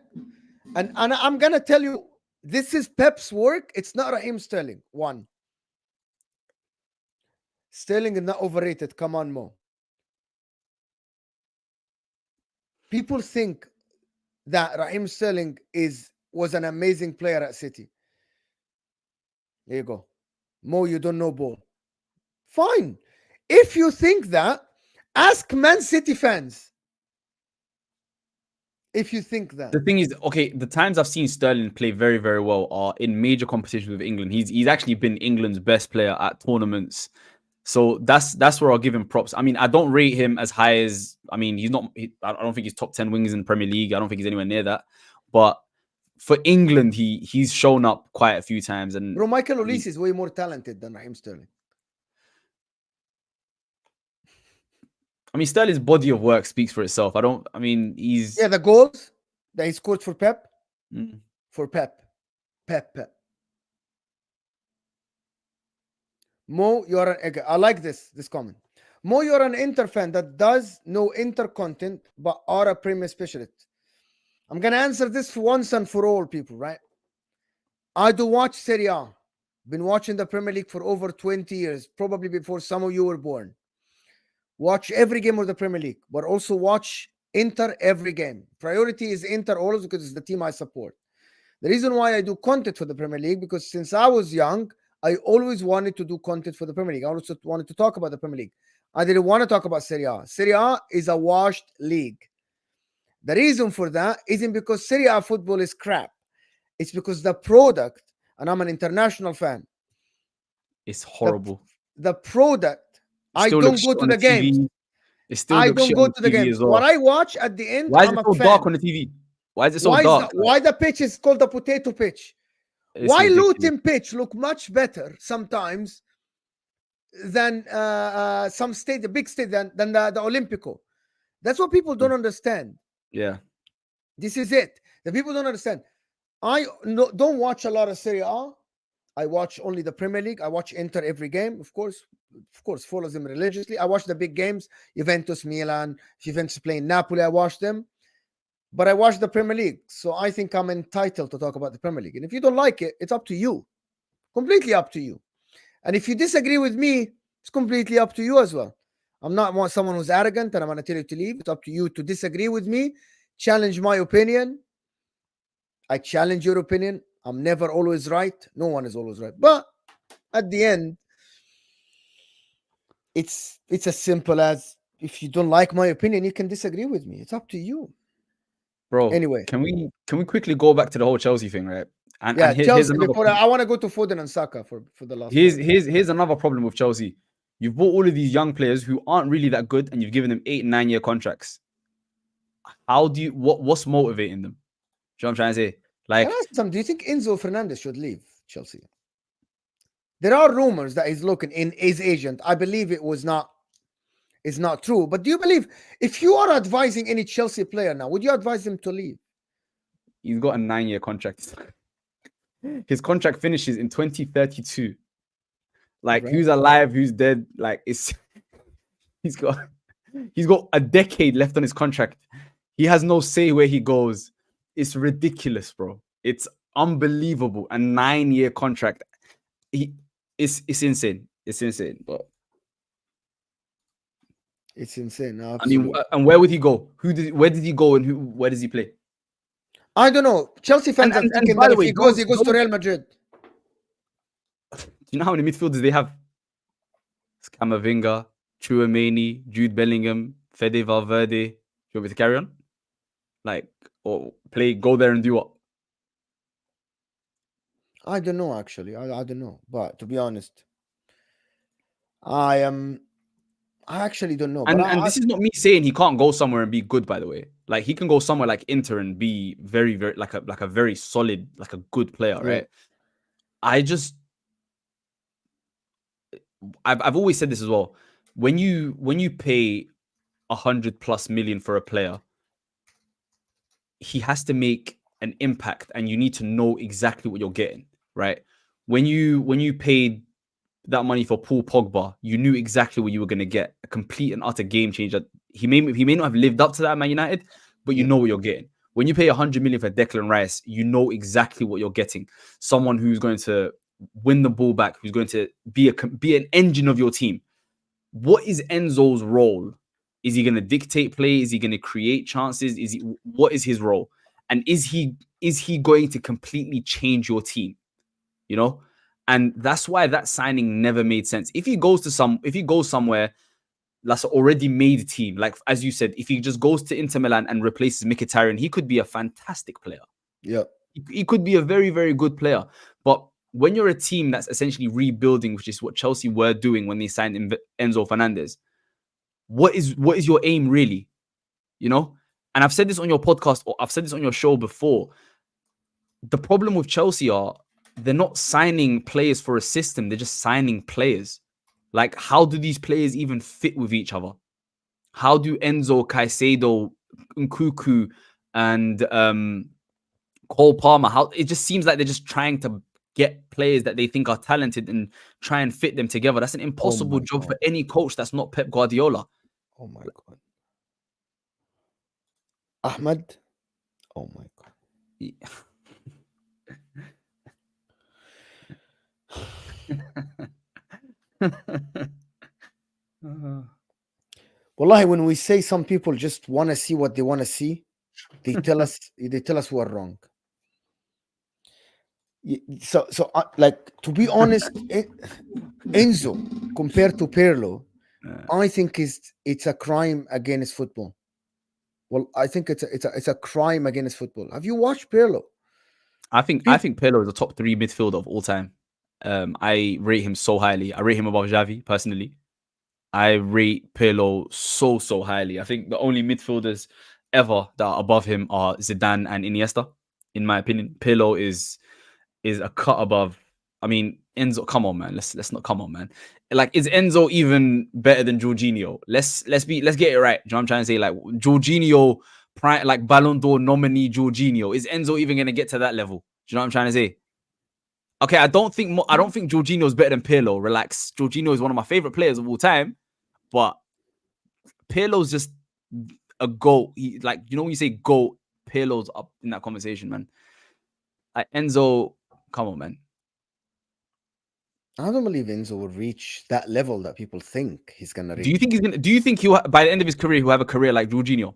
And I'm gonna tell you, this is Pep's work. It's not Raheem Sterling. One. Sterling is not overrated. Come on, Mo. People think that Raheem Sterling was an amazing player at City. There you go. Mo, you don't know ball. Fine. If you think that, ask Man City fans. If you think that. The thing is, okay, the times I've seen Sterling play very, very well are in major competitions with England. He's actually been England's best player at tournaments. So that's where I'll give him props. I mean, I don't rate him as high as, I mean, I don't think he's top 10 wingers in the Premier League. I don't think he's anywhere near that. But for England, he's shown up quite a few times. And bro, Michael Olise is way more talented than Raheem Sterling. I mean, Sterling's body of work speaks for itself. He's... Yeah, the goals that he scored for Pep. Mm. For Pep. Mo, I like this comment. Mo, you're an Inter fan that does no Inter content, but are a Premier specialist. I'm going to answer this for once and for all, people, right? I do watch Serie A. Been watching the Premier League for over 20 years, probably before some of you were born. Watch every game of the Premier League, but also watch Inter every game. Priority is Inter always because it's the team I support. The reason why I do content for the Premier League, because since I was young, I always wanted to do content for the Premier League. I also wanted to talk about the Premier League. I didn't want to talk about Serie A. Serie A is a washed league. The reason for that isn't because Serie A football is crap. It's because the product, and I'm an international fan. It's horrible. The product, I don't go to the games. I don't go to the games. What I watch at the end, why is it so dark on the TV? Why is it so dark? Why the pitch is called the potato pitch? Why Luton pitch look much better sometimes than some state, a big state than the Olympico? That's what people don't understand. Yeah, this is it. The people don't understand. I don't watch a lot of Serie A. I watch only the Premier League. I watch Inter every game, of course, follows them religiously. I watch the big games, Juventus, Milan. If Juventus playing Napoli, I watch them. But I watch the Premier League, so I think I'm entitled to talk about the Premier League. And if you don't like it, it's up to you. Completely up to you. And if you disagree with me, it's completely up to you as well. I'm not someone who's arrogant and I'm going to tell you to leave. It's up to you to disagree with me, challenge my opinion. I challenge your opinion. I'm never always right. No one is always right. But at the end, it's as simple as, if you don't like my opinion, you can disagree with me. It's up to you. Bro, anyway, can we quickly go back to the whole Chelsea thing, right? And Chelsea, before I want to go to Foden and Saka for the last. Here's another problem with Chelsea. You've bought all of these young players who aren't really that good, and you've given them 8 and 9 year contracts. How do you what's motivating them? Do you know what I'm trying to say? Like, do you think Enzo Fernandez should leave Chelsea? There are rumors that he's looking in his agent. I believe it's not true. But do you believe, if you are advising any Chelsea player now, would you advise him to leave? He's got a 9 year contract. His contract finishes in 2032. Like, right. Who's alive, who's dead? Like, he's got a decade left on his contract. He has no say where he goes. It's ridiculous, bro. It's unbelievable. A 9 year contract. It's insane. It's insane, but it's insane. Absolutely. I mean, and where would he go? Where did he go, and where does he play? I don't know. Chelsea fans are thinking that if he goes to Real Madrid. Do you know how many midfielders they have? Camavinga, Chouameni, Jude Bellingham, Fede Valverde. You want me to carry on? Like, or go there and do what? I don't know, actually. I don't know. But to be honest, I actually don't know. But And this is not me saying he can't go somewhere and be good, by the way. Like, he can go somewhere like Inter and be very, very like a very solid, like a good player, yeah. right? I've always said this as well. When you pay 100+ million for a player, he has to make an impact, and you need to know exactly what you're getting, right? When you paid that money for Paul Pogba, you knew exactly what you were going to get, a complete and utter game changer. He may not have lived up to that at Man United, but you know what you're getting. When you pay 100 million for Declan Rice, you know exactly what you're getting. Someone who's going to win the ball back, who's going to be an engine of your team. What is Enzo's role? Is he going to dictate play? Is he going to create chances? What is his role? And is he going to completely change your team? You know? And that's why that signing never made sense. If he goes somewhere that's already made team, like as you said, if he just goes to Inter Milan and replaces Mkhitaryan, he could be a fantastic player. Yeah. He could be a very, very good player. But when you're a team that's essentially rebuilding, which is what Chelsea were doing when they signed Enzo Fernandez, what is your aim really? You know? And I've said this on your podcast, or I've said this on your show before. The problem with Chelsea are they're not signing players for a system. They're just signing players. Like, how do these players even fit with each other? How do Enzo, Caicedo, Nkuku, and Cole Palmer, how it just seems like they're just trying to get players that they think are talented and try and fit them together. That's an impossible job for any coach that's not Pep Guardiola. Oh my God. Ahmed. Oh my God. Yeah. Wallahi, when we say some people just want to see what they want to see, they tell us we're wrong. So like, to be honest, Enzo compared to Pirlo, I think it's a crime against football. Well, I think it's a crime against football. Have you watched Pirlo? I think Pirlo is a top 3 midfielder of all time. I rate him so highly. I rate him above Xavi personally. I rate Pirlo so highly. I think the only midfielders ever that are above him are Zidane and Iniesta, in my opinion. Pirlo is a cut above. I mean, Enzo, come on, man. Let's not, come on, man. Like, is Enzo even better than Jorginho? Let's get it right. Do you know what I'm trying to say? Like, Jorginho, like Ballon d'Or nominee Jorginho. Is Enzo even gonna get to that level? Do you know what I'm trying to say? Okay, I don't think Jorginho is better than Pirlo. Relax. Jorginho is one of my favorite players of all time, but Pirlo's just a GOAT. Like, you know, when you say GOAT, Pirlo's up in that conversation, man. Like, Enzo, come on, man. I don't believe Enzo will reach that level that people think he's gonna reach. Do you think he'll, by the end of his career, he'll have a career like Jorginho?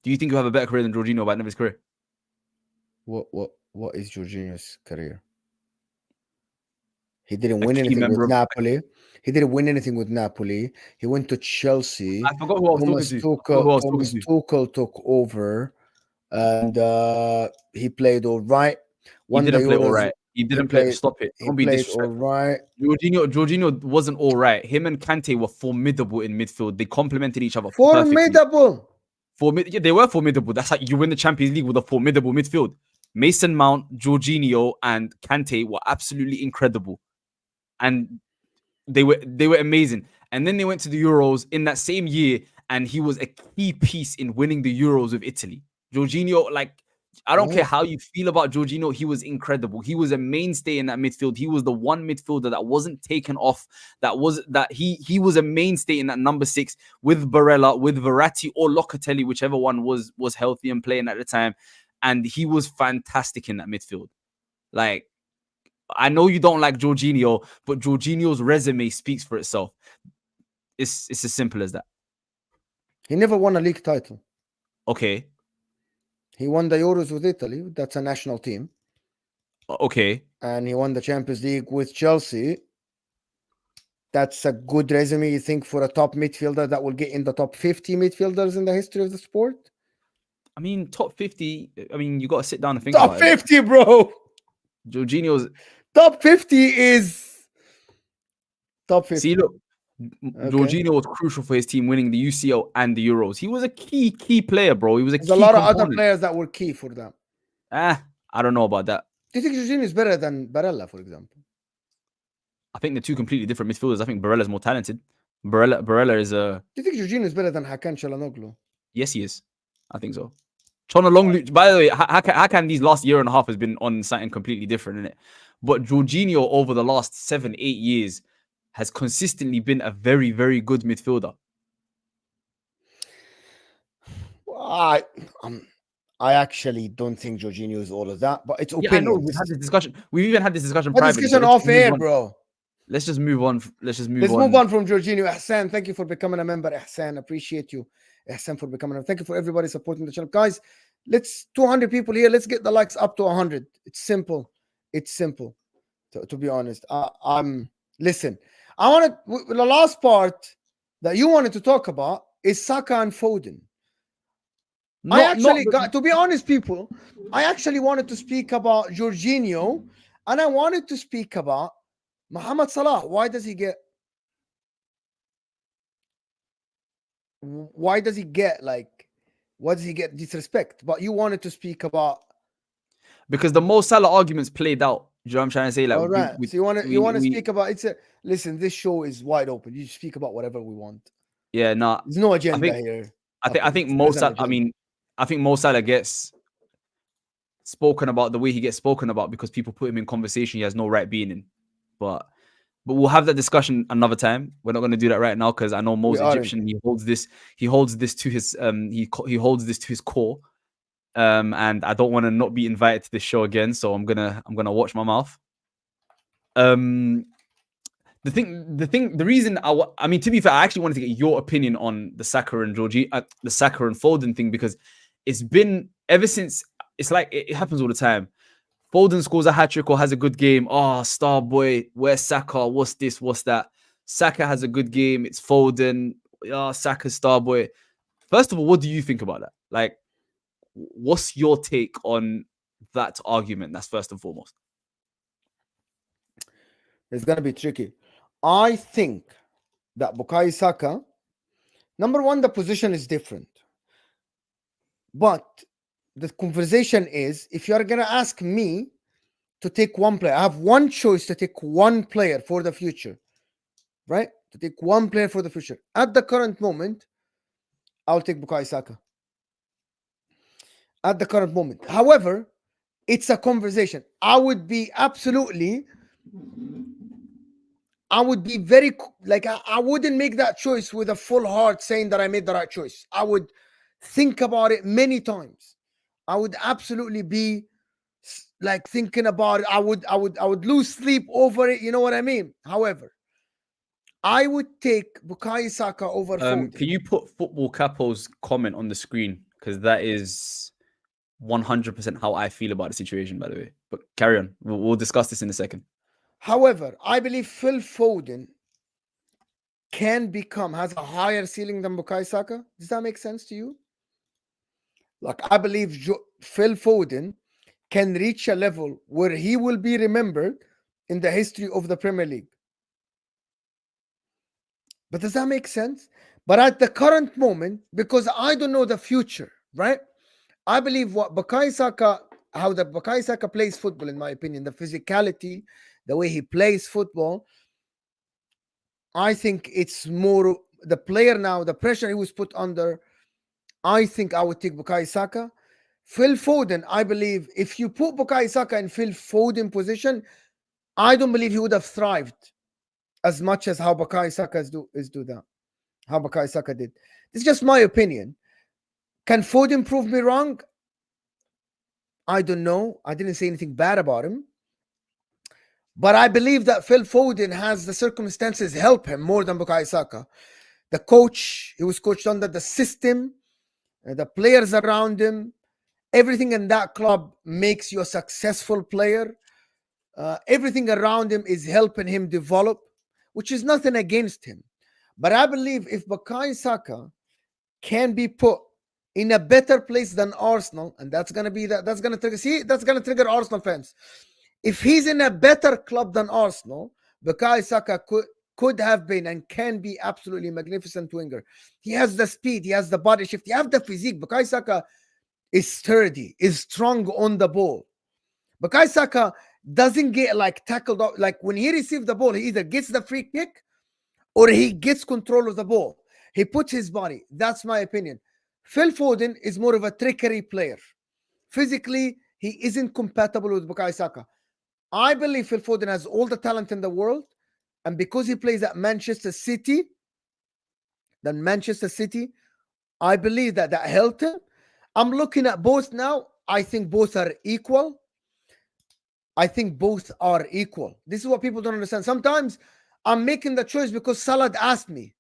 Do you think he'll have a better career than Jorginho by the end of his career? What is Jorginho's career? He didn't win anything with Napoli. He didn't win anything with Napoli. He went to Chelsea. I forgot who I was talking to. Tuchel took over, and he played all right. He didn't play all right. He didn't play. Stop it. Don't be disrespectful. All right. Jorginho wasn't all right. Him and Kante were formidable in midfield. They complemented each other. Formidable. Yeah, they were formidable. That's how you win the Champions League, with a formidable midfield. Mason Mount, Jorginho, and Kante were absolutely incredible, and they were amazing. And then they went to the Euros in that same year, and he was a key piece in winning the Euros with Italy. Jorginho, like, I don't care how you feel about Jorginho, he was incredible. He was a mainstay in that midfield. He was the one midfielder that wasn't taken off. He was a mainstay in that number 6 with Barella, with Verratti or Locatelli, whichever one was healthy and playing at the time. And he was fantastic in that midfield. Like, I know you don't like Jorginho, but Jorginho's resume speaks for itself. It's as simple as that. He never won a league title. Okay. He won the Euros with Italy. That's a national team. Okay. And he won the Champions League with Chelsea. That's a good resume, you think, for a top midfielder that will get in the top 50 midfielders in the history of the sport? I mean, top 50. I mean, you got to sit down and think Top about it. 50, bro. Jorginho's. Top 50 is top 50. See, look, Okay. Jorginho was crucial for his team winning the UCL and the Euros. He was a key player, bro. He was a There's a key lot of other component. players that were key for them. I don't know about that. Do you think Jorginho is better than Barella, for example? I think they're two completely different midfielders. I think Barella's more talented. Barella is a. Do you think Jorginho is better than Hakan Çalhanoğlu? Yes, he is. I think so. Çalhanoğlu. By the way, Hakan these last year and a half has been on something completely different, innit? But Jorginho over the last 7-8 years has consistently been a very, very good midfielder. I actually don't think Jorginho is all of that, but it's opinions. Yeah, I know. We've had this discussion. We've even had this discussion What privately. discussion off air, bro? Let's just move on. Let's move on from Jorginho. Ihsan, thank you for becoming a member. Ihsan, appreciate you. Ihsan for becoming a member. Thank you for everybody supporting the channel. Guys, let's 200 people here. Let's get the likes up to 100. It's simple. It's simple, to be honest. Listen, I wanted the last part that you wanted to talk about is Saka and Foden. To be honest, people, I actually wanted to speak about Jorginho, and I wanted to speak about Mohamed Salah. Why does he get disrespect? But you wanted to speak about, because the Mo Salah arguments played out. You know what I'm trying to say? Like, all right. So you want to speak about listen, this show is wide open. You speak about whatever we want. Yeah, no. There's no agenda here. I think Mo Salah, I think Mo Salah gets spoken about the way he gets spoken about because people put him in conversation he has no right being in. But we'll have that discussion another time. We're not going to do that right now because I know Mo's Egyptian. He holds this to his he holds this to his core. And I don't want to not be invited to this show again, so I'm gonna watch my mouth. The reason I mean, to be fair, I actually wanted to get your opinion on the Saka and the Saka and Foden thing, because it's been ever since. It's like it happens all the time. Foden scores a hat-trick or has a good game. Oh, star boy, where's Saka? What's this? What's that? Saka has a good game. It's Foden. Oh, Saka, star boy. First of all, what do you think about that? Like, what's your take on that argument? That's first and foremost. It's going to be tricky. I think that Bukayo Saka, number one, the position is different. But the conversation is, if you're going to ask me to take one player, I have one choice to take one player for the future, right? To take one player for the future. At the current moment, I'll take Bukayo Saka. At the current moment. However, it's a conversation. I would be very, like, I wouldn't make that choice with a full heart saying that I made the right choice. I would think about it many times. I would absolutely be like thinking about it. I would lose sleep over it. You know what I mean? However, I would take Bukayo Saka over Foden. Can you put Football Capo's comment on the screen? Because that is 100% how I feel about the situation, by the way. But carry on. We'll discuss this in a second. However, I believe Phil Foden has a higher ceiling than Bukayo Saka. Does that make sense to you? Like, I believe Phil Foden can reach a level where he will be remembered in the history of the Premier League. But does that make sense? But at the current moment, because I don't know the future, right? I believe how the Bukayo Saka plays football, in my opinion, the physicality, the way he plays football, I think it's more the player now, the pressure he was put under. I think I would take Bukayo Saka. Phil Foden, I believe if you put Bukayo Saka in Phil Foden position, I don't believe he would have thrived as much as how Bukayo Saka how Bukayo Saka did. It's just my opinion. Can Foden prove me wrong? I don't know. I didn't say anything bad about him. But I believe that Phil Foden has the circumstances help him more than Bukayo Saka. The coach, he was coached under the system, the players around him, everything in that club makes you a successful player. Everything around him is helping him develop. which is nothing against him. But I believe if Bukayo Saka can be put in a better place than Arsenal, and that's gonna trigger Arsenal fans. If he's in a better club than Arsenal, Bukayo Saka could have been and can be absolutely magnificent winger. He has the speed, he has the body shift, he has the physique. Bukayo Saka is sturdy, is strong on the ball. Bukayo Saka doesn't get like tackled up. Like when he receives the ball, he either gets the free kick or he gets control of the ball. He puts his body. That's my opinion. Phil Foden is more of a trickery player. Physically, he isn't compatible with Bukayo Saka. I believe Phil Foden has all the talent in the world, and because he plays at Manchester City, I believe that helped him. I'm looking at both now. I think both are equal. This is what people don't understand. Sometimes I'm making the choice because Salah asked me,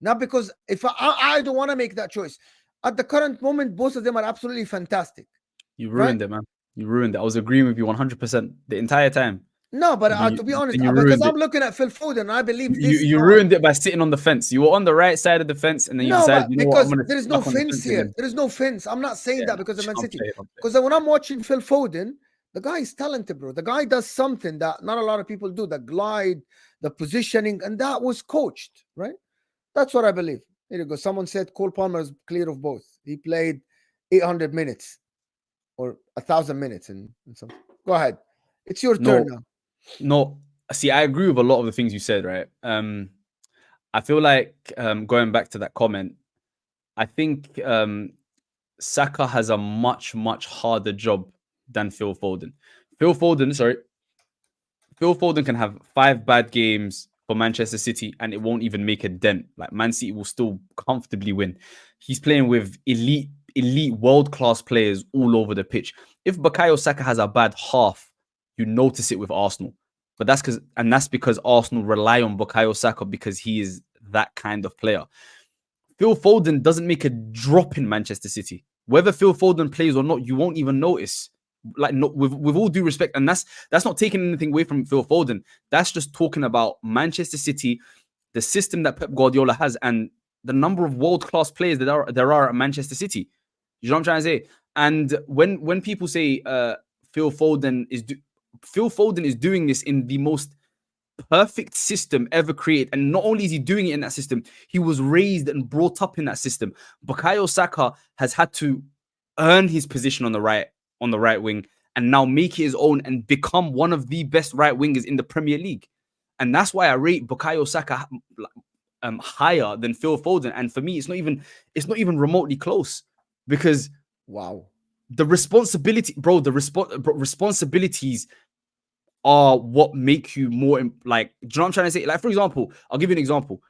not because if I don't want to make that choice. At the current moment, both of them are absolutely fantastic. You ruined it, man. You ruined it. I was agreeing with you 100% the entire time. No, but to be honest, because I'm looking at Phil Foden, I believe you ruined it by sitting on the fence. You were on the right side of the fence, and then you decided, you know what, I'm gonna there is no fence here. There is no fence. I'm not saying that because of Man City. Because when I'm watching Phil Foden, the guy is talented, bro. The guy does something that not a lot of people do. The glide, the positioning, and that was coached, right? That's what I believe. Here you go. Someone said Cole Palmer is clear of both. He played 800 minutes or 1,000 minutes and something. Go ahead. It's your turn now. No, see, I agree with a lot of the things you said, right? I feel like going back to that comment, I think Saka has a much, much harder job than Phil Foden. Phil Foden can have 5 bad games for Manchester City and it won't even make a dent. Like Man City will still comfortably win. He's playing with elite world-class players all over the pitch. If Bukayo Saka has a bad half, you notice it with Arsenal. But that's because Arsenal rely on Bukayo Saka because he is that kind of player. Phil Foden doesn't make a drop in Manchester City. Whether Phil Foden plays or not, you won't even notice. Like, no, with all due respect, and that's not taking anything away from Phil Foden. That's just talking about Manchester City, the system that Pep Guardiola has, and the number of world-class players that there are at Manchester City. You know what I'm trying to say? And when people say Phil Foden is doing this in the most perfect system ever created, and not only is he doing it in that system, he was raised and brought up in that system. Bukayo Saka has had to earn his position on the right wing and now make it his own and become one of the best right wingers in the Premier League. And that's why I rate Bukayo Saka higher than Phil Foden. And for me, it's not even remotely close, because the responsibility, bro, responsibilities are what make you more like, do you know what I'm trying to say? Like, for example, I'll give you an example.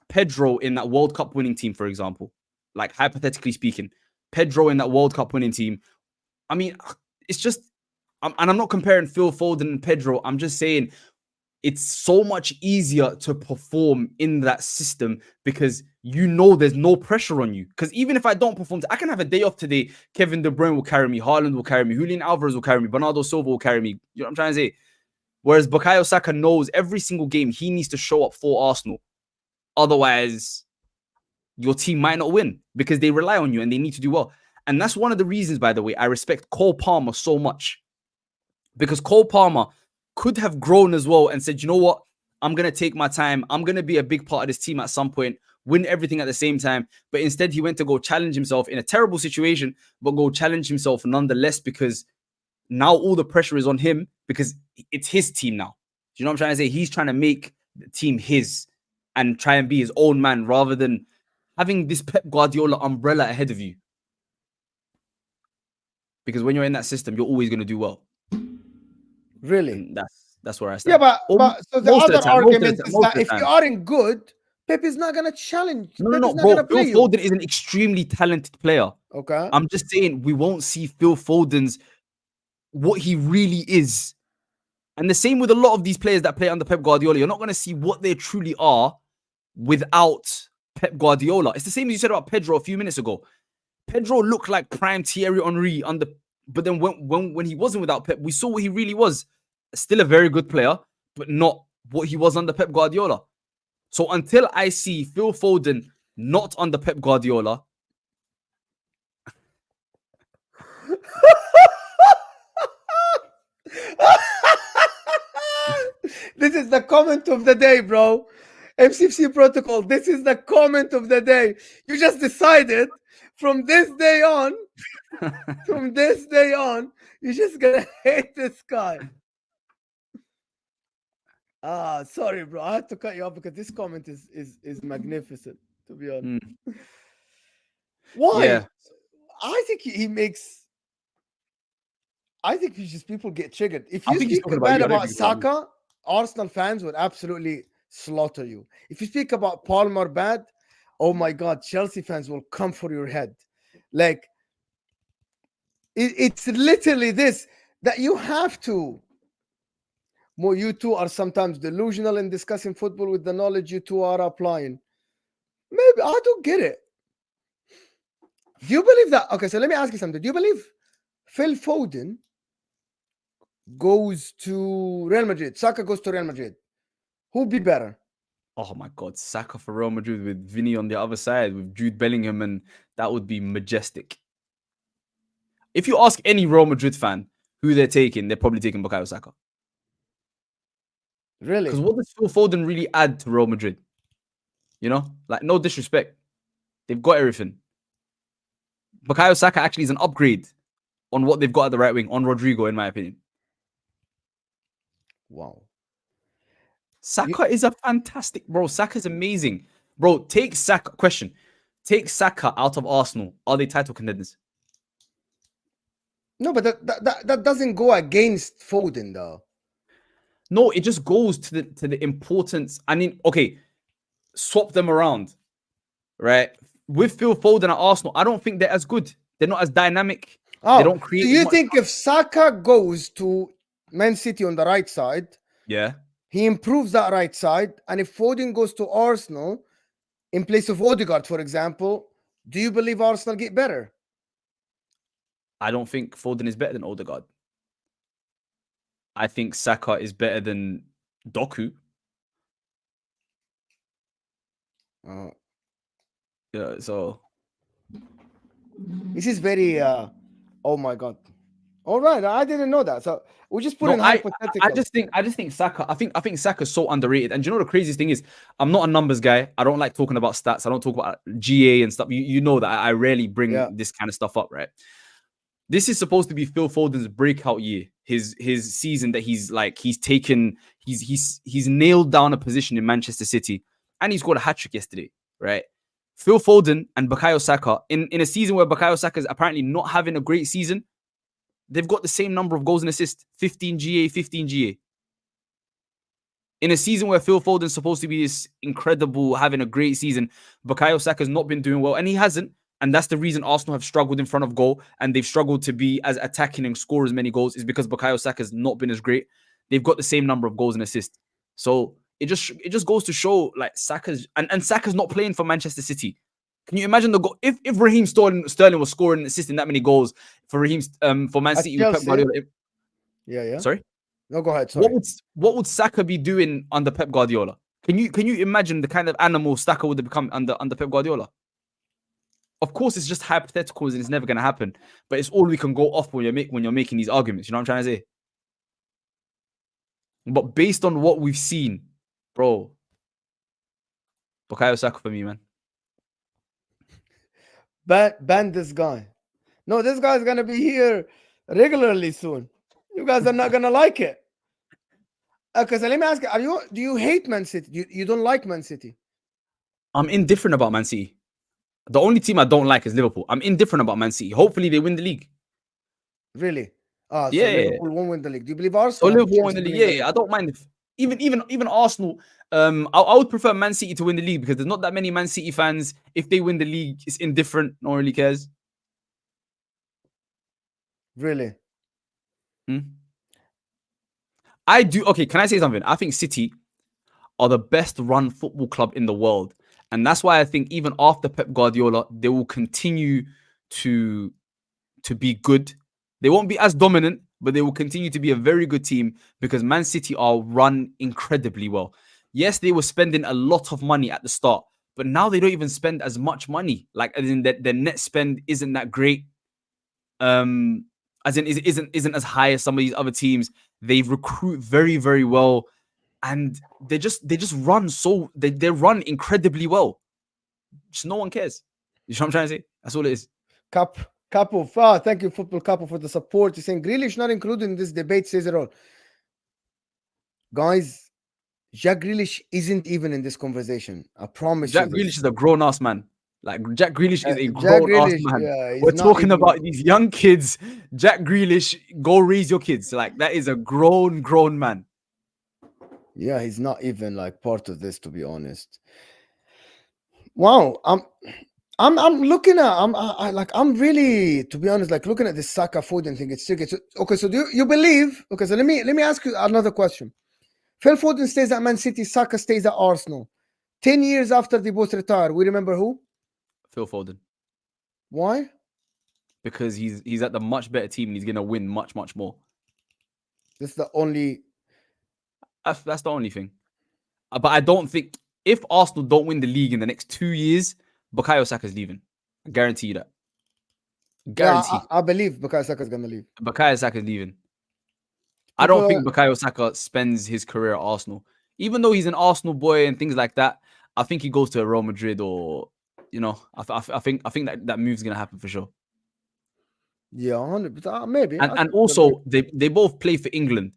Pedro in that World Cup winning team, for example, like hypothetically speaking, Pedro in that World Cup winning team. I mean, it's just, and I'm not comparing Phil Foden and Pedro. I'm just saying it's so much easier to perform in that system because you know there's no pressure on you. Because even if I don't perform, I can have a day off today. Kevin De Bruyne will carry me. Haaland will carry me. Julian Alvarez will carry me. Bernardo Silva will carry me. You know what I'm trying to say? Whereas Bukayo Saka knows every single game he needs to show up for Arsenal. Otherwise, your team might not win because they rely on you and they need to do well. And that's one of the reasons, by the way, I respect Cole Palmer so much. Because Cole Palmer could have grown as well and said, you know what? I'm going to take my time. I'm going to be a big part of this team at some point, win everything at the same time. But instead, he went to go challenge himself in a terrible situation, but go challenge himself nonetheless, because now all the pressure is on him because it's his team now. You know what I'm trying to say? He's trying to make the team his and try and be his own man rather than having this Pep Guardiola umbrella ahead of you. Because when you're in that system, you're always going to do well. Really? And that's where I stand. Yeah, but so the other argument is that if you aren't good, Pep is not going to challenge. No, bro. Phil Foden is an extremely talented player. Okay. I'm just saying we won't see Phil Foden's what he really is. And the same with a lot of these players that play under Pep Guardiola. You're not going to see what they truly are without Pep Guardiola. It's the same as you said about Pedro a few minutes ago. Pedro looked like prime Thierry Henry but then when he wasn't without Pep, we saw what he really was. Still a very good player, but not what he was under Pep Guardiola. So until I see Phil Foden not under Pep Guardiola, This is the comment of the day, bro. MCFC protocol. This is the comment of the day. You just decided from this day on, you're just gonna hate this guy. Sorry, bro. I had to cut you off because this comment is magnificent, to be honest. Why? yeah, I think he makes. I think it's just people get triggered. If I you think he's speak talking about bad you. I don't about think he's talking about me. Saka, Arsenal fans would absolutely slaughter you. If you speak about Palmer bad, oh my God, Chelsea fans will come for your head. Like, it's literally this that you have to. More, you two are sometimes delusional in discussing football with the knowledge you two are applying. Maybe I don't get it. Do you believe that? Okay, so let me ask you something. Do you believe Phil Foden goes to Real Madrid, Saka goes to Real Madrid, who'd be better? Oh my God, Saka for Real Madrid with Vinny on the other side, with Jude Bellingham, and that would be majestic. If you ask any Real Madrid fan who they're taking, they're probably taking Bukayo Saka. Really? Because what does Phil Foden really add to Real Madrid? You know, like, no disrespect, they've got everything. Bukayo Saka actually is an upgrade on what they've got at the right wing, on Rodrigo, in my opinion. Wow. Saka is a fantastic, bro. Saka's amazing. Bro, take Saka, question. Take Saka out of Arsenal. Are they title contenders? No, but that doesn't go against Foden, though. No, it just goes to the importance. I mean, okay, swap them around, right? With Phil Foden at Arsenal, I don't think they're as good. They're not as dynamic. They don't create. Do you think if Saka goes to Man City on the right side, yeah, he improves that right side, and if Foden goes to Arsenal in place of Odegaard, for example, do you believe Arsenal get better? I don't think Foden is better than Odegaard. I think Saka is better than Doku. Yeah, so this is very. Oh my God! All right, I didn't know that. So we just put in I hypothetical. I just think Saka. I think Saka's so underrated. And do you know the craziest thing is, I'm not a numbers guy. I don't like talking about stats. I don't talk about GA and stuff. You know that I rarely bring this kind of stuff up, right? This is supposed to be Phil Foden's breakout year. His season that he's nailed down a position in Manchester City, and he scored a hat-trick yesterday, right? Phil Foden and Bukayo Saka in a season where Bukayo Saka is apparently not having a great season, they've got the same number of goals and assists, 15 GA, 15 GA. In a season where Phil Foden's supposed to be this incredible, having a great season, Bukayo Saka's not been doing well, and he hasn't. And that's the reason Arsenal have struggled in front of goal, and they've struggled to be as attacking and score as many goals, is because Bukayo Saka's not been as great. They've got the same number of goals and assists. So it just goes to show, like, Saka's and Saka's not playing for Manchester City. Can you imagine the goal if Raheem Sterling was scoring and assisting that many goals for for Man City with Pep Guardiola? Yeah. Sorry? No, go ahead. Sorry. What would Saka be doing under Pep Guardiola? Can you imagine the kind of animal Saka would have become under Pep Guardiola? Of course, it's just hypotheticals and it's never going to happen. But it's all we can go off when you're making these arguments. You know what I'm trying to say? But based on what we've seen, bro, Bukayo Saka for me, man. Ban this guy. No, this guy's gonna be here regularly soon. You guys are not gonna like it. Okay, so let me ask you: do you hate Man City? You don't like Man City? I'm indifferent about Man City. The only team I don't like is Liverpool. I'm indifferent about Man City. Hopefully, they win the league. Really? Yeah. So Liverpool won't win the league. Do you believe Arsenal? So Liverpool win the league. Yeah, I don't mind if even Arsenal. I would prefer Man City to win the league because there's not that many Man City fans. If they win the league, it's indifferent. No one really cares. Really? I do. Okay, can I say something? I think City are the best run football club in the world. And that's why I think even after Pep Guardiola, they will continue to be good. They won't be as dominant, but they will continue to be a very good team because Man City are run incredibly well. Yes, they were spending a lot of money at the start, but now they don't even spend as much money. Like, as in that their net spend isn't that great. As in isn't as high as some of these other teams. They recruit very, very well, and they just run they run incredibly well. Just no one cares. You know what I'm trying to say? That's all it is. Capo, thank you, Football Capo, for the support. He's saying Grealish not included in this debate says it all. Guys, Jack Grealish isn't even in this conversation. I promise Jack you. Grealish is a grown-ass man. Like, Jack Grealish is a grown-ass man. Yeah, we're talking about these young kids. Jack Grealish, go raise your kids. Like, that is a grown man. Yeah, he's not even like part of this, to be honest. Wow, I'm looking at I'm really, to be honest, like looking at this Saka Foden thing. It's tricky. Okay, so do you believe? Okay, so let me ask you another question. Phil Foden stays at Man City, Saka stays at Arsenal. 10 years after they both retire, we remember who? Phil Foden. Why? Because he's at the much better team and he's gonna win much more. That's the only. That's the only thing. But I don't think if Arsenal don't win the league in the next 2 years, Bukayo Saka's leaving. I guarantee you that. Guarantee. Yeah, I believe Bukayo Saka's gonna leave. Bukayo Saka's leaving. I don't think Bukayo Saka spends his career at Arsenal. Even though he's an Arsenal boy and things like that, I think he goes to Real Madrid or, you know, I think that move's gonna happen for sure. Yeah, 100%. Maybe. And also they both play for England.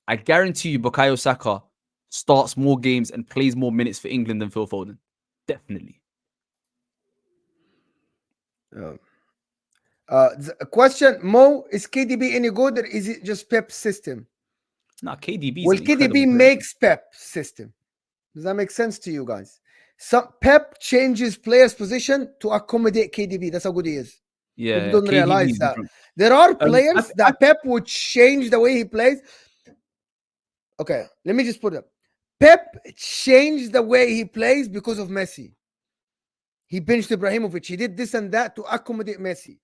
I guarantee you Bukayo Saka starts more games and plays more minutes for England than Phil Foden. Definitely. Question, Mo, is KDB any good or is it just Pep's system? Nah, KDB. Well, KDB makes Pep's system. Does that make sense to you guys? Pep changes players' position to accommodate KDB. That's how good he is. Yeah, people don't realize that. Different. There are players that Pep would change the way he plays. Okay, let me just put it. Pep changed the way he plays because of Messi. He benched Ibrahimovic. He did this and that to accommodate Messi.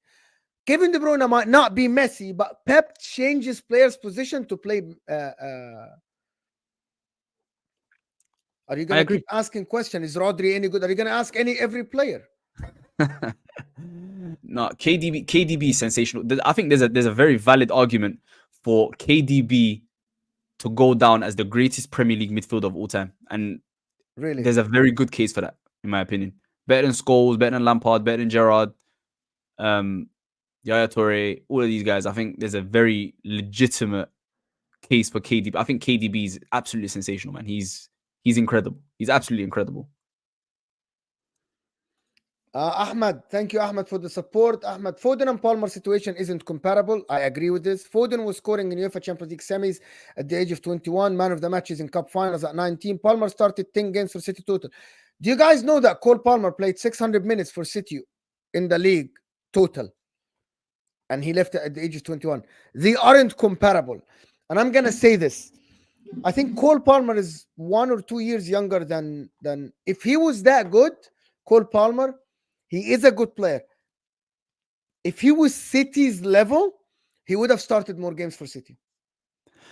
Kevin De Bruyne might not be Messi, but Pep changes players' position to play. Are you going to keep asking questions? Is Rodri any good? Are you going to ask every player? No, KDB is sensational. I think there's a very valid argument for KDB to go down as the greatest Premier League midfielder of all time. And really, there's a very good case for that, in my opinion. Better than Scholes, better than Lampard, better than Gerrard, Yaya Toure, all of these guys. I think there's a very legitimate case for KDB. I think KDB is absolutely sensational, man. He's incredible. He's absolutely incredible. Ahmad, thank you, Ahmad, for the support. Ahmad, Foden and Palmer situation isn't comparable. I agree with this. Foden was scoring in UEFA Champions League semis at the age of 21, man of the matches in cup finals at 19. Palmer started 10 games for City total. Do you guys know that Cole Palmer played 600 minutes for City in the league total? And he left at the age of 21. They aren't comparable. And I'm going to say this. I think Cole Palmer is 1 or 2 years younger than if he was that good, Cole Palmer, he is a good player. If he was City's level, he would have started more games for City.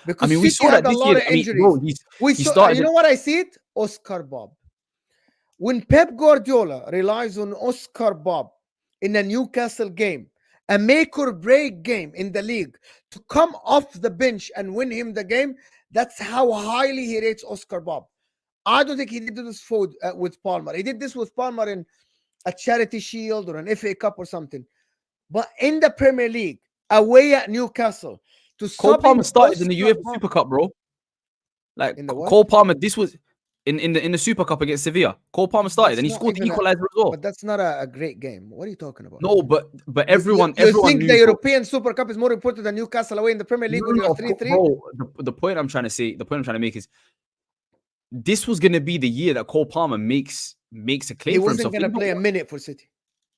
Because I mean, City we saw had that a this lot year. of injuries. You know what I see it? Oscar Bob. When Pep Guardiola relies on Oscar Bob in a Newcastle game, a make or break game in the league, to come off the bench and win him the game, that's how highly he rates Oscar Bob. I don't think he did this with Palmer. He did this with Palmer in a Charity Shield or an FA Cup or something. But in the Premier League, away at Newcastle, Cole Palmer started in the UEFA Super Cup, bro. Like Cole Palmer, this was in the Super Cup against Sevilla. Cole Palmer started and he scored the equalizer as well. But that's not a great game. What are you talking about? No, but everyone think knew the European Super Cup is more important than Newcastle away in the Premier League when you're 3-3? Bro, the point I'm trying to make is this was going to be the year that Cole Palmer makes a claim for himself. He wasn't going to play a minute for City.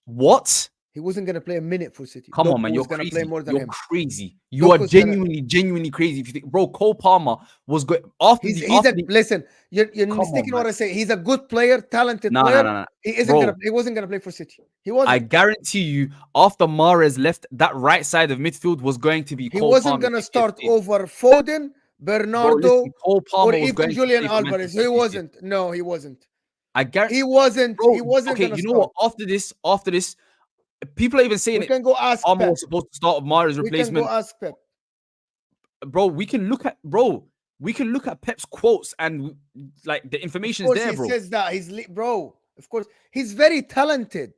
What? He wasn't gonna play a minute for City. Come on, Doku man, was you're gonna play crazy. more than You're him. crazy. You are Doku's gonna. genuinely crazy. If you think, bro, Cole Palmer was good after He's the he's after a the. listen. You're Come on, mistaking man. what I say. He's a good player, talented No, no, player. no, no, He isn't gonna. bro. He wasn't gonna play for City. He I wasn't. guarantee you, after Mahrez left, that right side of midfield was going to be He Cole wasn't Palmer. gonna start over Foden, Bro, listen, Bernardo, Cole or Palmer was even going to Julian play for Alvarez. Manchester He City this year. wasn't. No, he wasn't. I guarantee, He wasn't. bro. He wasn't Okay, gonna you know what? start. After this, people are even saying We it. can go ask Palmer Pep. was supposed to start with Mahrez We can go replacement, ask Pep. bro. We can look at Pep's quotes and like the Of information is course, there, he bro. says that. Bro. Of course, he's very talented.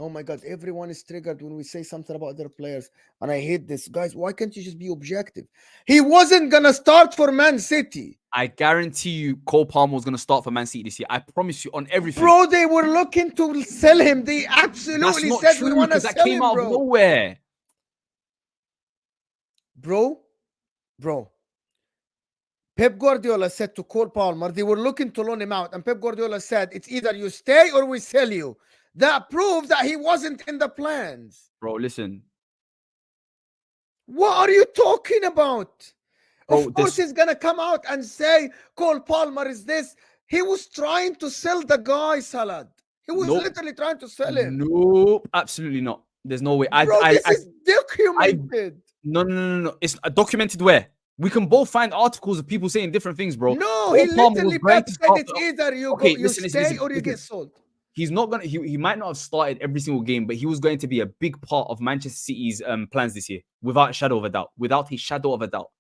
Oh my God, everyone is triggered when we say something about their players, and I hate this, guys. Why can't you just be objective? He wasn't gonna start for Man City, I guarantee you, Cole Palmer was gonna start for Man City this year. I promise you on everything. bro. They were looking to sell him. They That's absolutely not said we true want to because that sell came him, out of bro. nowhere. Bro. Pep Guardiola said to Cole Palmer, they were looking to loan him out, and Pep Guardiola said, it's either you stay or we sell you. That proves that he wasn't in the plans. Bro, listen. What are you talking about? Bro, Of course, he's gonna come out and say Cole Palmer is this. He was trying to sell the guy, Salad. He was Nope. literally trying to sell him. Nope, absolutely not. There's no way. Bro, this is documented. No. It's documented where? We can both find articles of people saying different things, bro. No, Cole he Palmer was literally going Pep to said start it's either you okay, go, you listen, stay or you get sold. He's not gonna. He might not have started every single game, but he was going to be a big part of Manchester City's plans this year, without a shadow of a doubt. Without a shadow of a doubt,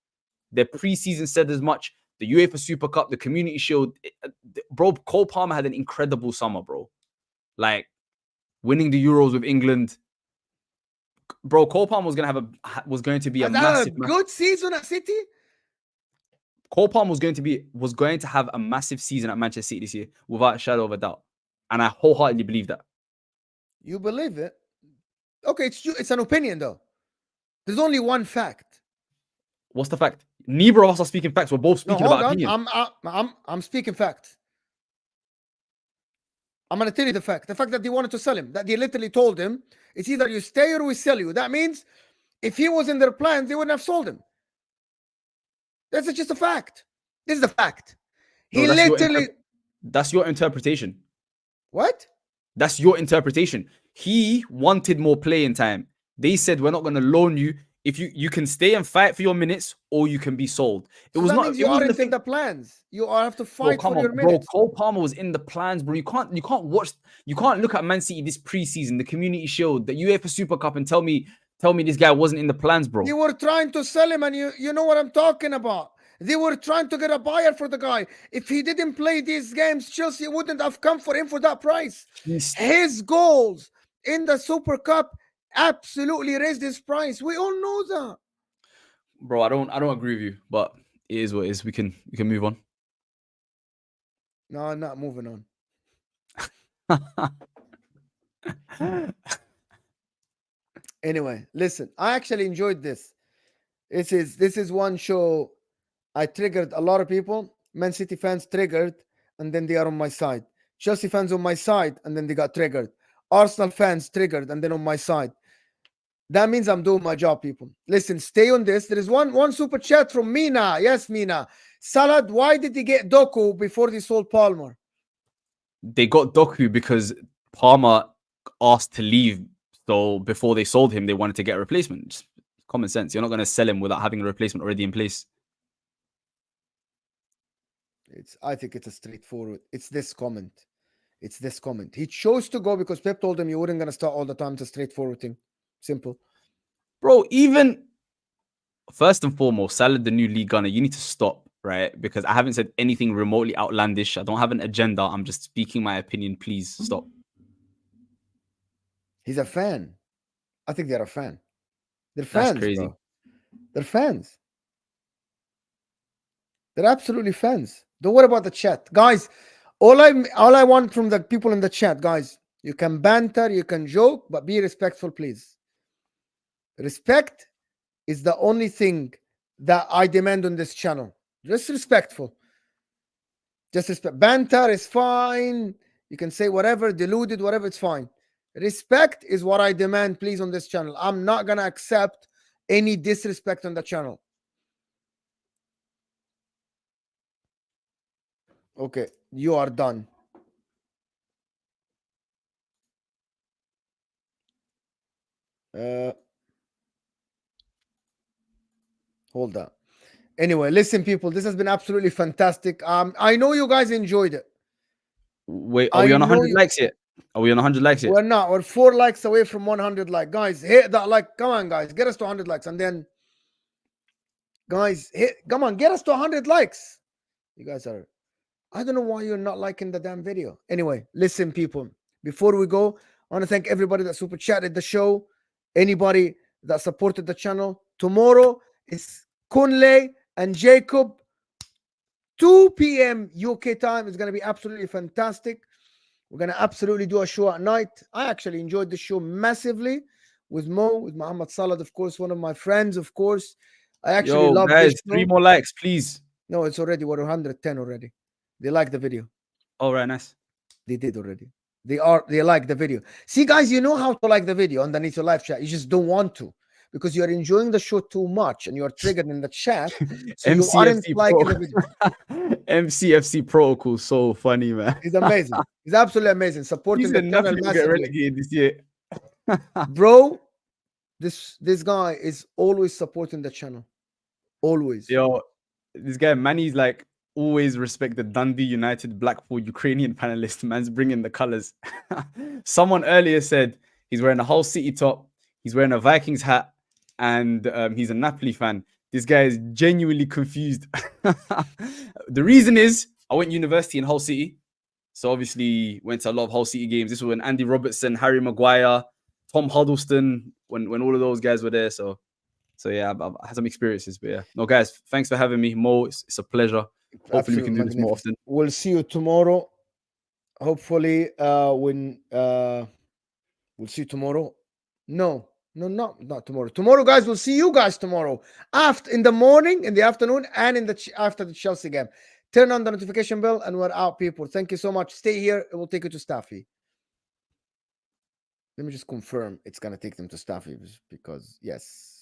their preseason said as much. The UEFA Super Cup, the Community Shield, bro. Cole Palmer had an incredible summer, bro. Like winning the Euros with England, bro. Cole Palmer was going to be a massive, good season at City. Cole Palmer was going to have a massive season at Manchester City this year, without a shadow of a doubt, and I wholeheartedly believe that. You believe it? Okay, it's an opinion though. There's only one fact. What's the fact? Neither of us are speaking facts. We're both speaking about opinions. I'm speaking facts. I'm gonna tell you the fact. The fact that they wanted to sell him. That they literally told him it's either you stay or we sell you. That means if he was in their plans, they wouldn't have sold him. That's just a fact. This is the fact. He No, literally. That's your interpretation. What? That's your interpretation. He wanted more playing time. They said we're not going to loan you. If you can stay and fight for your minutes, or you can be sold. It was not. You aren't in the plans. You have to fight for your minutes. Bro, Cole Palmer was in the plans, bro. You can't look at Man City this preseason, the Community Shield, the UEFA Super Cup, and tell me this guy wasn't in the plans, bro. You were trying to sell him, and you know what I'm talking about. They were trying to get a buyer for the guy. If he didn't play these games, Chelsea wouldn't have come for him for that price. His goals in the Super Cup absolutely raised his price. We all know that. Bro, I don't agree with you, but it is what it is. We can move on. No, I'm not moving on. Anyway, listen, I actually enjoyed this. This is one show I triggered a lot of people. Man City fans triggered, and then they are on my side. Chelsea fans on my side, and then they got triggered. Arsenal fans triggered, and then on my side. That means I'm doing my job, people. Listen, stay on this. There is one super chat from Mina. Yes, Mina. Salad, why did they get Doku before they sold Palmer? They got Doku because Palmer asked to leave. So before they sold him, they wanted to get a replacement. Just common sense. You're not going to sell him without having a replacement already in place. I think it's a straightforward. It's this comment. He chose to go because Pep told him you weren't going to start all the time. It's a straightforward thing. Simple. Bro, even first and foremost, Salah, the new league gunner, you need to stop, right? Because I haven't said anything remotely outlandish. I don't have an agenda. I'm just speaking my opinion. Please stop. He's a fan. I think they're a fan. They're fans, that's crazy. Bro. They're fans. They're absolutely fans. Don't worry about the chat. Guys, all I want from the people in the chat, guys, you can banter, you can joke, but be respectful, please. Respect is the only thing that I demand on this channel. Just respectful. Just respect. Banter is fine. You can say whatever, deluded, whatever, it's fine. Respect is what I demand, please, on this channel. I'm not gonna accept any disrespect on the channel. Okay, you are done. Hold up. Anyway, listen, people, this has been absolutely fantastic. I know you guys enjoyed it. Wait, are we on 100 likes yet? Are we on 100 likes yet? We're not. We're 4 likes away from 100 likes. Guys, hit that like. Come on, guys. Get us to 100 likes. And then, guys, come on. Get us to 100 likes. You guys are... I don't know why you're not liking the damn video. Anyway, listen, people. Before we go, I want to thank everybody that super chatted the show. Anybody that supported the channel. Tomorrow is Kunle and Jacob. 2 p.m. UK time. It's going to be absolutely fantastic. We're going to absolutely do a show at night. I actually enjoyed the show massively with Mo, with Muhammad Salad, of course, one of my friends, of course. I actually love guys, this show. 3 more likes, please. No, it's already, we're 110 already. They like the video. All right, nice. They did already. They like the video. See, guys, you know how to like the video underneath your live chat. You just don't want to because you're enjoying the show too much and you're triggered in the chat. So you aren't liking the video. MCFC protocol, so funny, man. He's amazing. He's absolutely amazing. Supporting the channel massively. Get relegated this year. Bro, this guy is always supporting the channel. Always. Yo, this guy, Manny's like always respect the Dundee United Blackpool Ukrainian panelist. Man's bringing the colors. Someone earlier said he's wearing a Hull City top, he's wearing a Vikings hat, and he's a Napoli fan. This guy is genuinely confused. The reason is I went university in Hull City. So obviously went to a lot of Hull City games. This was when Andy Robertson, Harry Maguire, Tom Huddleston, when all of those guys were there. So yeah, I've had some experiences. But yeah. No, guys, thanks for having me. Mo, it's a pleasure. Hopefully we can do this more often. We'll see you tomorrow. Hopefully we'll see you tomorrow. No, not tomorrow. Tomorrow, guys, we'll see you guys tomorrow. In the morning, in the afternoon, and after the Chelsea game. Turn on the notification bell and we're out, people. Thank you so much. Stay here. It will take you to Staffy. Let me just confirm it's going to take them to Staffy because, yes.